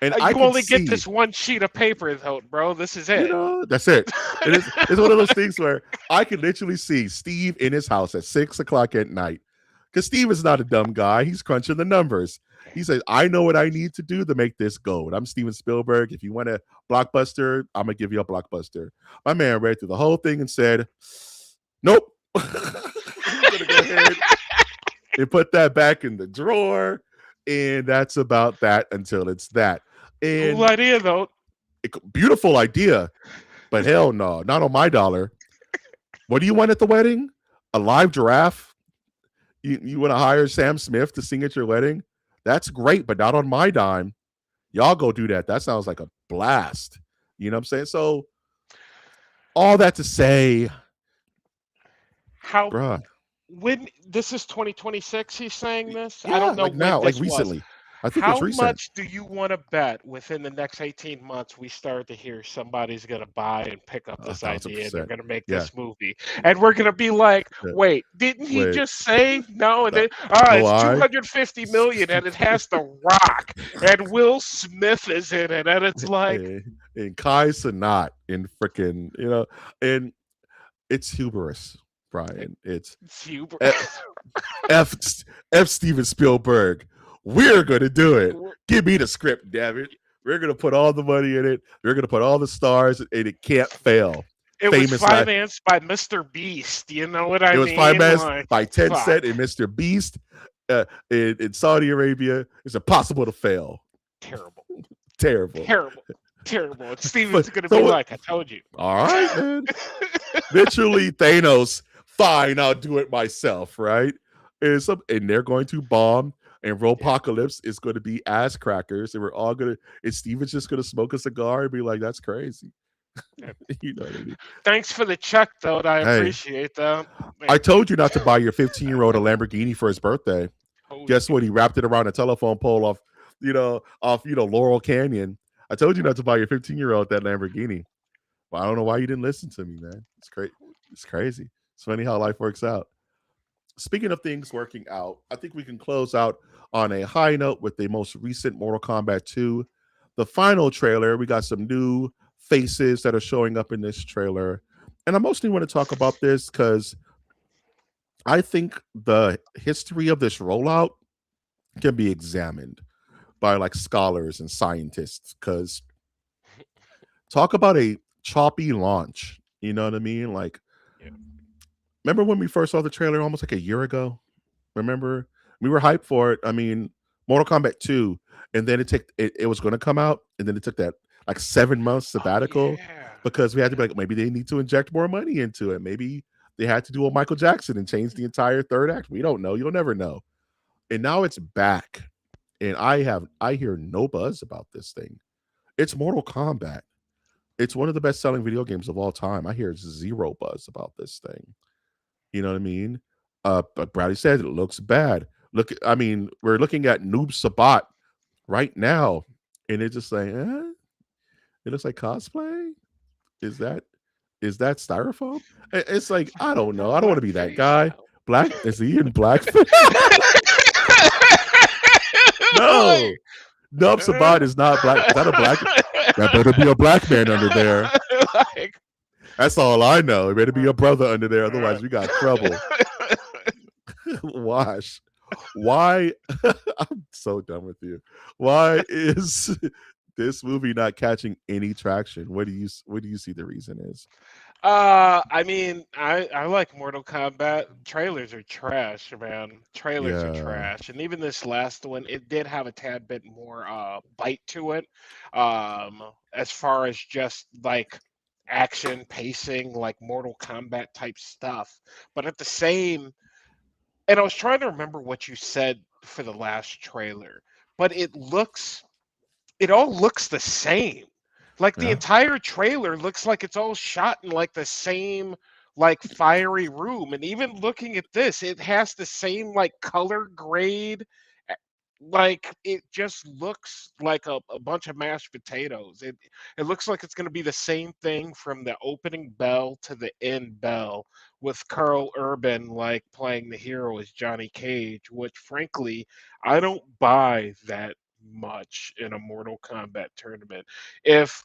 And I You could only get see, this one sheet of paper though, bro. This is it. that's it. It's one of those things where I could literally see Steve in his house at 6 o'clock at night. Because Steve is not a dumb guy. He's crunching the numbers. He says, I know what I need to do to make this go. And I'm Steven Spielberg. If you want a blockbuster, I'm gonna give you a blockbuster. My man read through the whole thing and said, nope. He's gonna go ahead and put that back in the drawer. And that's about that until it's that. Cool And idea though. beautiful idea, but hell no, not on my dollar. What do you want at the wedding? A live giraffe? You want to hire Sam Smith to sing at your wedding? That's great, but not on my dime. Y'all go do that. That sounds like a blast. You know what I'm saying? So all that to say, How bruh, when this is 2026, he's saying this. I yeah, don't know like when now, like this was. recently. I think it was How recent. much do you want to bet within the next 18 months we start to hear somebody's going to buy and pick up A this thousand idea and they're percent. going to make Yeah. this movie? And we're going to be like, Yeah. wait, didn't he Wait. just say no? And No. then, Oh, it's I. 250 million and it has The Rock and Will Smith is in it. And it's like, And Kai Sanat in freaking, and it's hubris, Brian. It's super. F F Steven Spielberg. We're gonna do it. Give me the script, damn it. We're gonna put all the money in it. We're gonna put all the stars, and it can't fail. It was Famous last. financed by Mr. Beast. You know what I It was mean? financed Like, by fuck. Tencent and Mr. Beast in Saudi Arabia. It's impossible to fail. Terrible. Terrible. Terrible. Terrible. And But Steven's going to be so like, I told you. all right, man. Literally, Thanos. Fine, I'll do it myself. Right? And they're going to bomb. And Yeah. Robocalypse is going to be ass crackers, and we're all gonna. And Steven's just gonna smoke a cigar and be like, "That's crazy." Yeah. You know what I mean? Thanks for the check, though. I Hey, appreciate that. I Man, told you not to buy your 15-year-old a Lamborghini for his birthday. told Guess you. what? He wrapped it around a telephone pole off Laurel Canyon. I told you not to buy your 15-year-old that Lamborghini. Well, I don't know why you didn't listen to me, man. It's great. It's crazy. It's funny how life works out. Speaking of things working out, I think we can close out on a high note with the most recent Mortal Kombat 2. The final trailer, we got some new faces that are showing up in this trailer. And I mostly want to talk about this because I think the history of this rollout can be examined by like scholars and scientists. Because talk about a choppy launch. You know what I mean? Like Yeah. remember when we first saw the trailer almost like a year ago? Remember? We were hyped for it. I mean, Mortal Kombat 2, and then it was gonna come out, and then it took that like 7 months Oh sabbatical yeah, because we had to be yeah. like, maybe they need to inject more money into it. Maybe they had to do a Michael Jackson and change the entire third act. We don't know. You'll never know. And now it's back. And I hear no buzz about this thing. It's Mortal Kombat. It's one of the best selling video games of all time. I hear zero buzz about this thing. You know what I mean? But Bradley said it looks bad. Look, I mean, we're looking at Noob Sabat right now, and it's just like, it looks like cosplay. Is that styrofoam? It's like I don't know. I don't want to be that Blackface guy. now. Black is he in blackface? Like, No, Noob Sabat is not black. Is that a black? That better be a black man under there. like, That's all I know. It better be a brother under there. Otherwise, we got trouble. Wash. Why? I'm so done with you. Why is this movie not catching any traction? What do you see the reason is? I mean, I like Mortal Kombat. Trailers are trash, man. Trailers are Yeah. trash, and even this last one, it did have a tad bit more bite to it, as far as just like action pacing, like Mortal Kombat type stuff. But at the same, and I was trying to remember what you said for the last trailer, but it all looks the same. Like the Yeah. entire trailer looks like it's all shot in like the same like fiery room. And even looking at this, it has the same like color grade. eh, Like it just looks like a bunch of mashed potatoes. It looks like it's gonna be the same thing from the opening bell to the end bell with Carl Urban like playing the hero as Johnny Cage, which frankly I don't buy that much in a Mortal Kombat tournament. If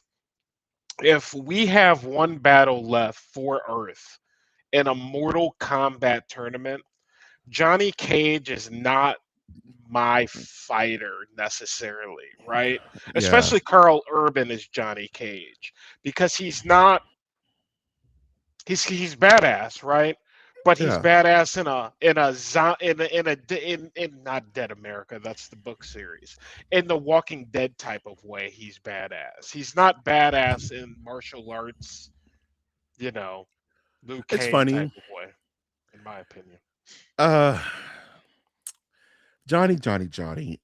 if we have one battle left for Earth in a Mortal Kombat tournament, Johnny Cage is not my fighter necessarily, right? Yeah. Especially Carl Urban is Johnny Cage because he's badass, right? But he's Yeah. badass in not Dead America. That's the book series. In the Walking Dead type of way, he's badass. He's not badass in martial arts, you know, Liu It's Kang type funny. of way, in my opinion. Uh Johnny.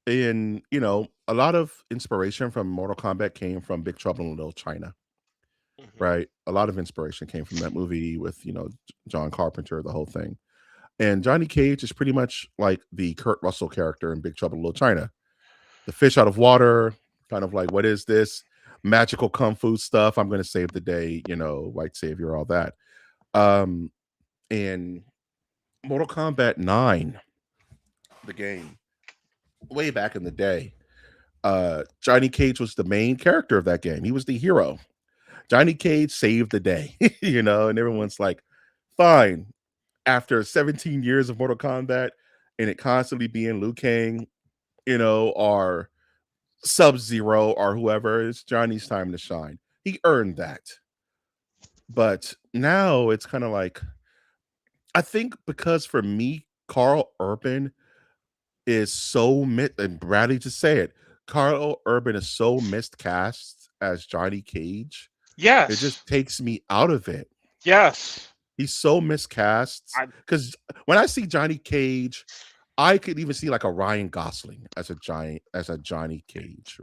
And a lot of inspiration from Mortal Kombat came from Big Trouble in Little China, Hmm. right? A lot of inspiration came from that movie with, John Carpenter, the whole thing. And Johnny Cage is pretty much like the Kurt Russell character in Big Trouble in Little China. The fish out of water, kind of like, what is this? Magical kung fu stuff. I'm going to save the day, white savior, all that. Um, and Mortal Kombat 9, the game, way back in the day, Johnny Cage was the main character of that game. He was the hero. Johnny Cage saved the day, and everyone's like, fine. After 17 years of Mortal Kombat and it constantly being Liu Kang, or Sub Zero or whoever, it's Johnny's time to shine. He earned that. But now it's kind of like, I think because for me, Carl Urban is so and Bradley just say it. Carl Urban is so miscast as Johnny Cage. It Yes, just takes me out of it. yes. He's so miscast. I Because when I see Johnny Cage, I could even see like a Ryan Gosling as a Johnny Cage.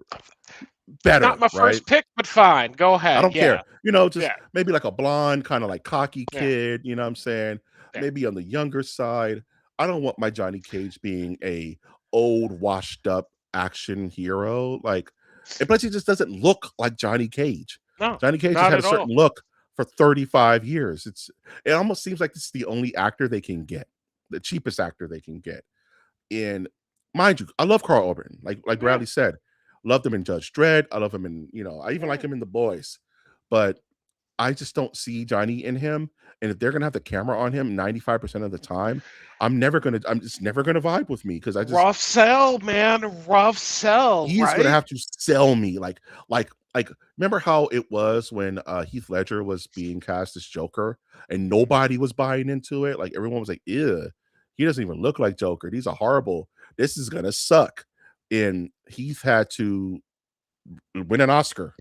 not Better, my right? first pick, but fine. Go I ahead. don't Yeah, care. Just yeah, maybe like a blonde, kind of like cocky yeah, kid, you know what I'm saying? yeah. Maybe on the younger side. I don't want my Johnny Cage being a old, washed up action hero. Like, and plus he just doesn't look like Johnny Cage. No, Johnny Cage has not had a at all. certain look for 35 years. It almost seems like this is the only actor they can get, the cheapest actor they can get. And mind you, I love Carl Urban. Like Yeah, Bradley said, loved him in Judge Dredd. I love him in, I even like yeah. him in The Boys. But I just don't see Johnny in him. And if they're gonna have the camera on him 95% of the time, I'm just never gonna vibe with me because I just Rough sell, man. Rough sell, he is gonna right? have to sell me like like, remember how it was when Heath Ledger was being cast as Joker and Mhm. nobody was buying into it? Like everyone was like, ew, he doesn't even look like Joker. These are horrible. This is gonna suck. And Heath had to win an Oscar.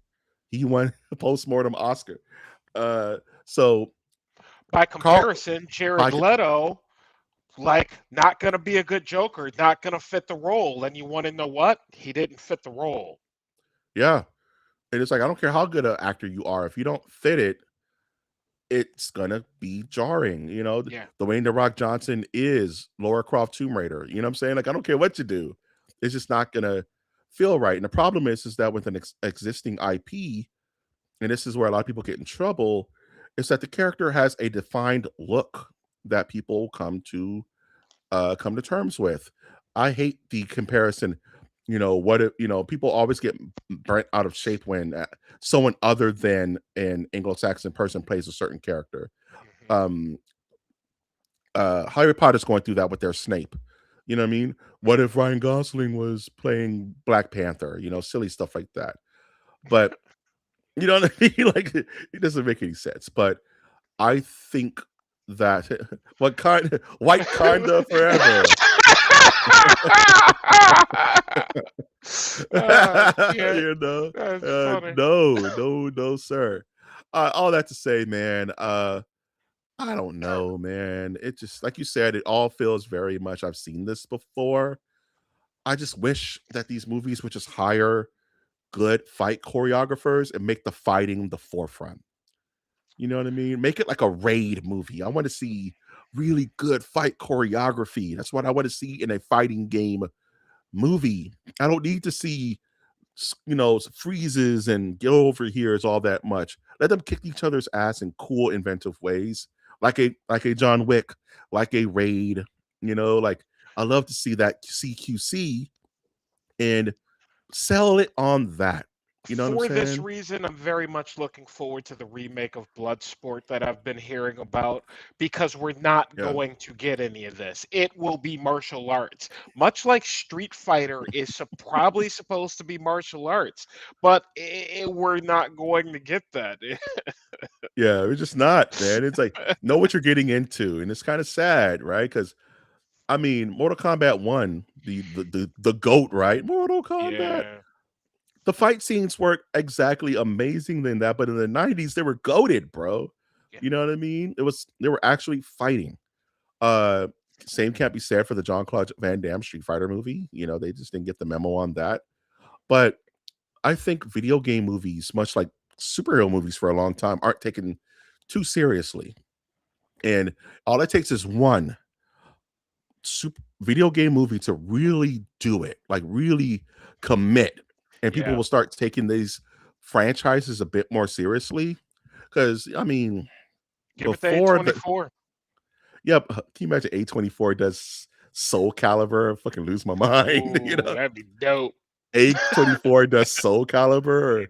He won a postmortem Oscar. So By Carl comparison, Jared Pike, Leto, like, not going to be a good Joker, not going to fit the role. And you want to know what? He didn't fit the role. yeah. And it's like, I don't care how good an actor you are, if you don't fit it, it's gonna be jarring. Yeah. Dwayne the Rock Johnson is Laura Croft Tomb Raider. You know what I'm saying? Like, I don't care what you do, it's just not gonna feel right. And the problem is that with an existing IP, and this is where a lot of people get in trouble, is that the character has a defined look that people come to terms with. I hate the comparison. What if people always get burnt out of shape when someone other than an Anglo-Saxon person plays a certain character. Hmm. um Harry Potter's going through that with their Snape. You know what I mean? What if Ryan Gosling was playing Black Panther? Silly stuff like that. But you know what I mean? Like, it doesn't make any sense. But I think that what kind white kinda forever. Shit. you know, That's funny. no, no, no, sir. All that to say, man. I don't know, man. It just, like you said, it all feels very much. I've seen this before. I just wish that these movies would just hire good fight choreographers and make the fighting the forefront. You know what I mean? Make it like a raid movie. I want to see really good fight choreography. That's what I want to see in a fighting game movie. I don't need to see freezes and get over here is all that much. Let them kick each other's ass in cool, inventive ways, like a John Wick, like a Raid. Like, I love to see that CQC and sell it on that. You know what I'm For this saying? reason, I'm very much looking forward to the remake of Bloodsport that I've been hearing about because we're not Yeah, going to get any of this. It will be martial arts, much like Street Fighter is probably supposed to be martial arts, but we're not going to get that. yeah. It's just not, man. It's like, know what you're getting into, and it's kind of sad, right? Because I mean, Mortal Kombat One, the goat, right? Mortal Kombat. Yeah, The fight scenes weren't exactly amazing than that, but in the 90s they were goated, bro. yeah. You know what I mean? They were actually fighting. Uh Same can't be said for the John Claude Van Damme Street Fighter movie. They just didn't get the memo on that. But I think video game movies, much like superhero movies for a long time, aren't taken too seriously. And all it takes is one video game movie to really do it, like really commit, and people Yeah. will start taking these franchises a bit more seriously. Because I mean, Give it to before the A24. yep, can you imagine A24 does Soul Calibur? I fucking lose my mind. Ooh, that'd be dope. A24 does Soul Calibur,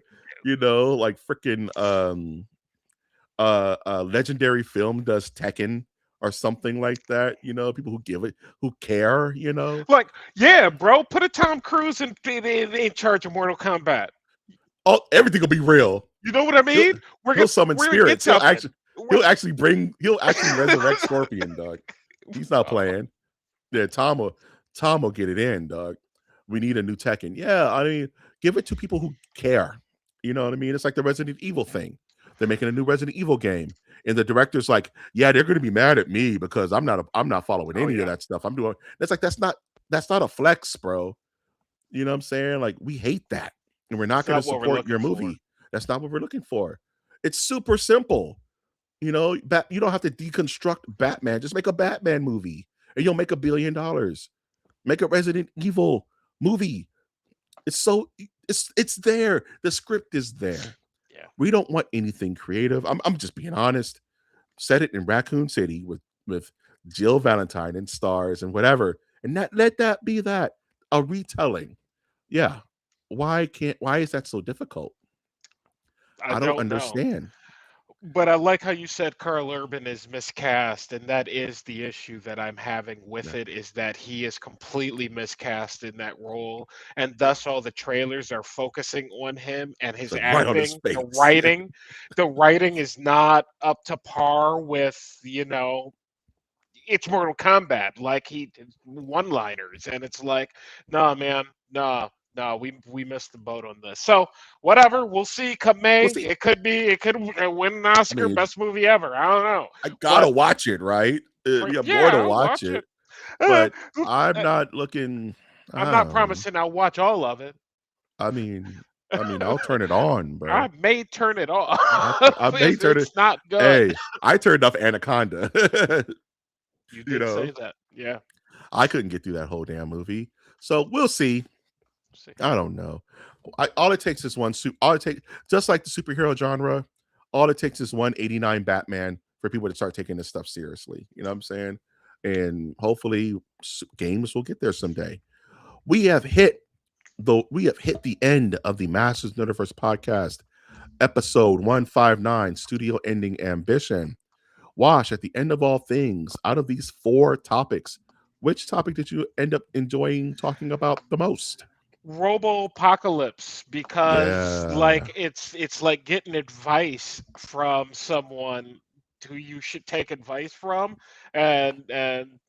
or like freaking Legendary Film does Tekken or something like that. People who care. Like, yeah, bro, put a Tom Cruise in charge of Mortal Kombat. Oh, everything will be real. You know what I He'll mean? We're he'll gonna summon we're gonna get spirits. something. We're, He'll actually resurrect Scorpion, dog. He's not playing. Yeah, Tom will get it in, dog. We need a new Tekken. Yeah, I mean, give it to people who care. You know what I mean? It's like the Resident Evil thing. They're making a new Resident Evil game, and the director's like, "Yeah, they're going to be mad at me because I'm not following oh any of yeah, that stuff. I'm doing." It's like that's not a flex, bro. You know what I'm saying? Like, we hate that. And we're not it's going to not what we're support looking your for. movie. That's not what we're looking for. It's super simple. You don't have to deconstruct Batman. Just make a Batman movie and you'll make $1 billion. Make a Resident Evil movie. It's there. The script is there. Yeah, We don't want anything creative. I'm just being honest. Set it in Raccoon City with Jill Valentine and stars and whatever. And let that be that. A retelling. Yeah. Why is that so difficult? I I don't don't know. understand. But I like how you said Carl Urban is miscast, and that is the issue that I'm having with Yeah. it is that he is completely miscast in that role, and thus all the trailers are focusing on him and his So right on his acting. The face. writing, the writing is not up to par with, it's Mortal Kombat, like he one-liners, and it's like, nah, man, nah, nah, we missed the boat on this. So whatever, we'll see. Come We'll May, see. it could win an I Oscar, mean, best movie ever. I don't know, I gotta but watch it, right? We have more to yeah, I'll watch watch it, it. Uh, but I'm not looking. I'm not Um, promising I'll watch all of it. I mean, I'll turn it on, bro. I may turn it off I may if turn it. it's not good. Hey, I turned off Anaconda. You you did know, say that, yeah. I couldn't get through that whole damn movie. So we'll see. See, I don't know. All it takes is one suit. All it takes, just like the superhero genre, all it takes is one 89 Batman for people to start taking this stuff seriously. You know what I'm saying? And hopefully, games will get there someday. We have hit the end of the Masters Nerdiverse podcast, episode 159, Studio Ending Ambition. Wash, at the end of all things, out of these four topics, which topic did you end up enjoying talking about the most? Robo apocalypse, because Yeah. it's like getting advice from someone who you should take advice from, and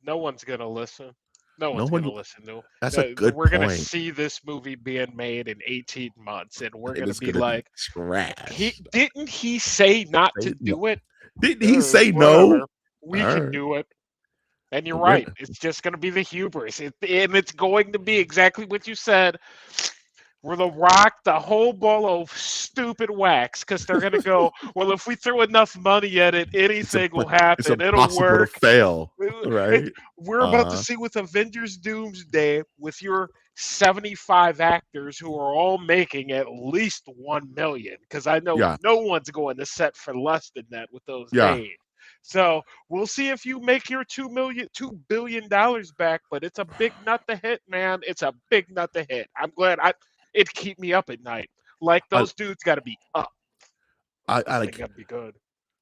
no one's gonna listen. No No one's one, gonna listen to. that's a good We're gonna point. see this movie being made in 18 months, and we're And gonna it's be gonna be like, he trash. didn't he say not to Say no. do it? Didn't he say no? Whatever. We All can right. do it. And you're We're right. It's just going to be the hubris. And it's going to be exactly what you said. We're the rock, the whole ball of stupid wax, because they're going to go, well, if we throw enough money at it, it's a anything will it's happen. It'll impossible to work. fail, It, right? we're about to Uh-huh. see with Avengers Doomsday, with your 75 actors who are all making at least 1 million, because I know Yeah. no one's going to set for less than that with those Yeah. names. So we'll see if you make your $2 billion back, but it's a big nut to hit, man. It's a big nut to hit. I'm glad it keep me up at night. Like, I those dudes got to be up. I This thing like got to be good.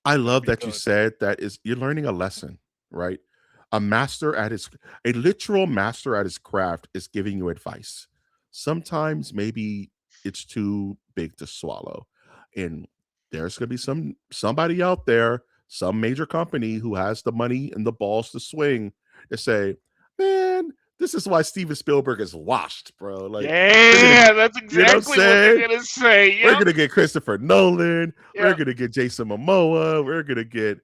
I Got to love be that you good. said that is you're learning a lesson, right? A master at his a literal master at his craft is giving you advice. Sometimes maybe it's too big to swallow. And there's gonna be somebody out there, some major company who has the money and the balls to swing to say, man, this is why Steven Spielberg is washed, bro. Like we're gonna, Yeah, that's you know what I'm exactly what they're saying? gonna say. We're Yep. gonna get Christopher Nolan. We're Yep. gonna get Jason Momoa. We're gonna get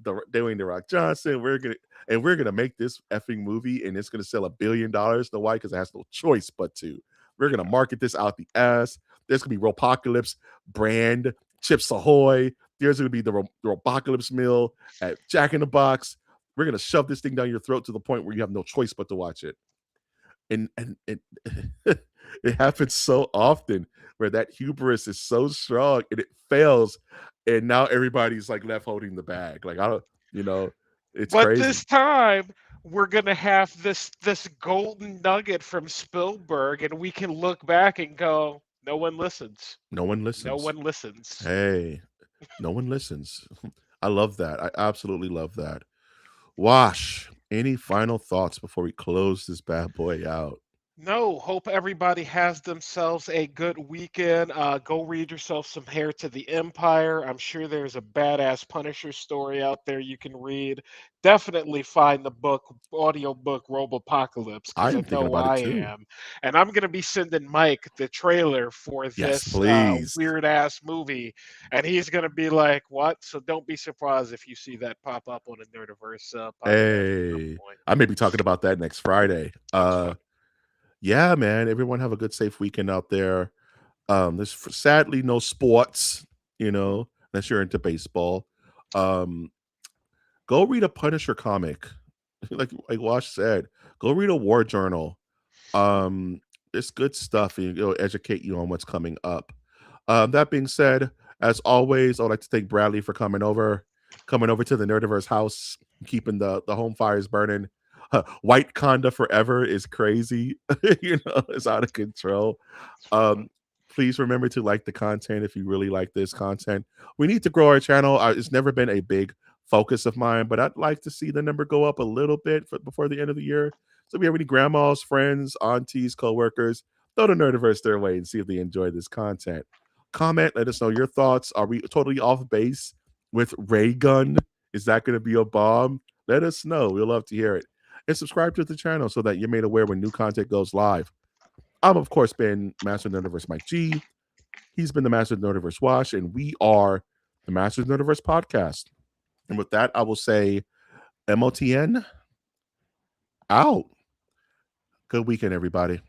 Dwayne the Rock Johnson. We're gonna make this effing movie, and it's gonna sell $1 billion. Know why? Because it has no choice but to. We're gonna Yeah. market this out the ass. There's gonna be Ropocalypse brand Chips Ahoy. There's gonna be the Ropocalypse meal at Jack in the Box. We're gonna shove this thing down your throat to the point where you have no choice but to watch it. And it it happens so often where that hubris is so strong and it fails, and now everybody's like left holding the bag. Like I don't, you know, it's But crazy. this time we're gonna have this golden nugget from Spielberg, and we can look back and go, no one listens. No one No listens. one listens. Hey, no one listens. I love that. I absolutely love that. Wash. Any final thoughts before we close this bad boy out? No, hope everybody has themselves a good weekend. Go read yourself some Hair to the Empire. I'm sure there's a badass Punisher story out there you can read. Definitely find the audio book Robopocalypse, I because I am thinking know about it I too. am. And I'm going to be sending Mike the trailer for Yes, this please. weird ass movie. And he's going to be like, what? So don't be surprised if you see that pop up on a Nerdiverse podcast at some Hey, point. I may be talking about that next Friday. That's fun. Yeah, man. Everyone have a good, safe weekend out there. There's sadly no sports, unless you're into baseball. Um, go read a Punisher comic, like Wash said. Go read a war journal. It's good stuff, and it'll educate you on what's coming up. That being said, as always, I'd like to thank Bradley for coming over to the Nerdiverse house, keeping the home fires burning. White Conda forever is crazy, it's out of control. It's Um, fun. Please remember to like the content if you really like this content. We need to grow our channel. It's never been a big focus of mine, but I'd like to see the number go up a little bit before the end of the year. So if we have any grandmas, friends, aunties, coworkers, throw the Nerdiverse their way and see if they enjoy this content. Comment, let us know your thoughts. Are we totally off base with Ray Gun? Is that going to be a bomb? Let us know. We'd love to hear it. And subscribe to the channel so that you're made aware when new content goes live. I'm, of course, been Master of the Nerdiverse Mike G. He's been the Master of the Nerdiverse Wash, and we are the Master of the Nerdiverse podcast. And with that, I will say MOTN out. Good weekend, everybody.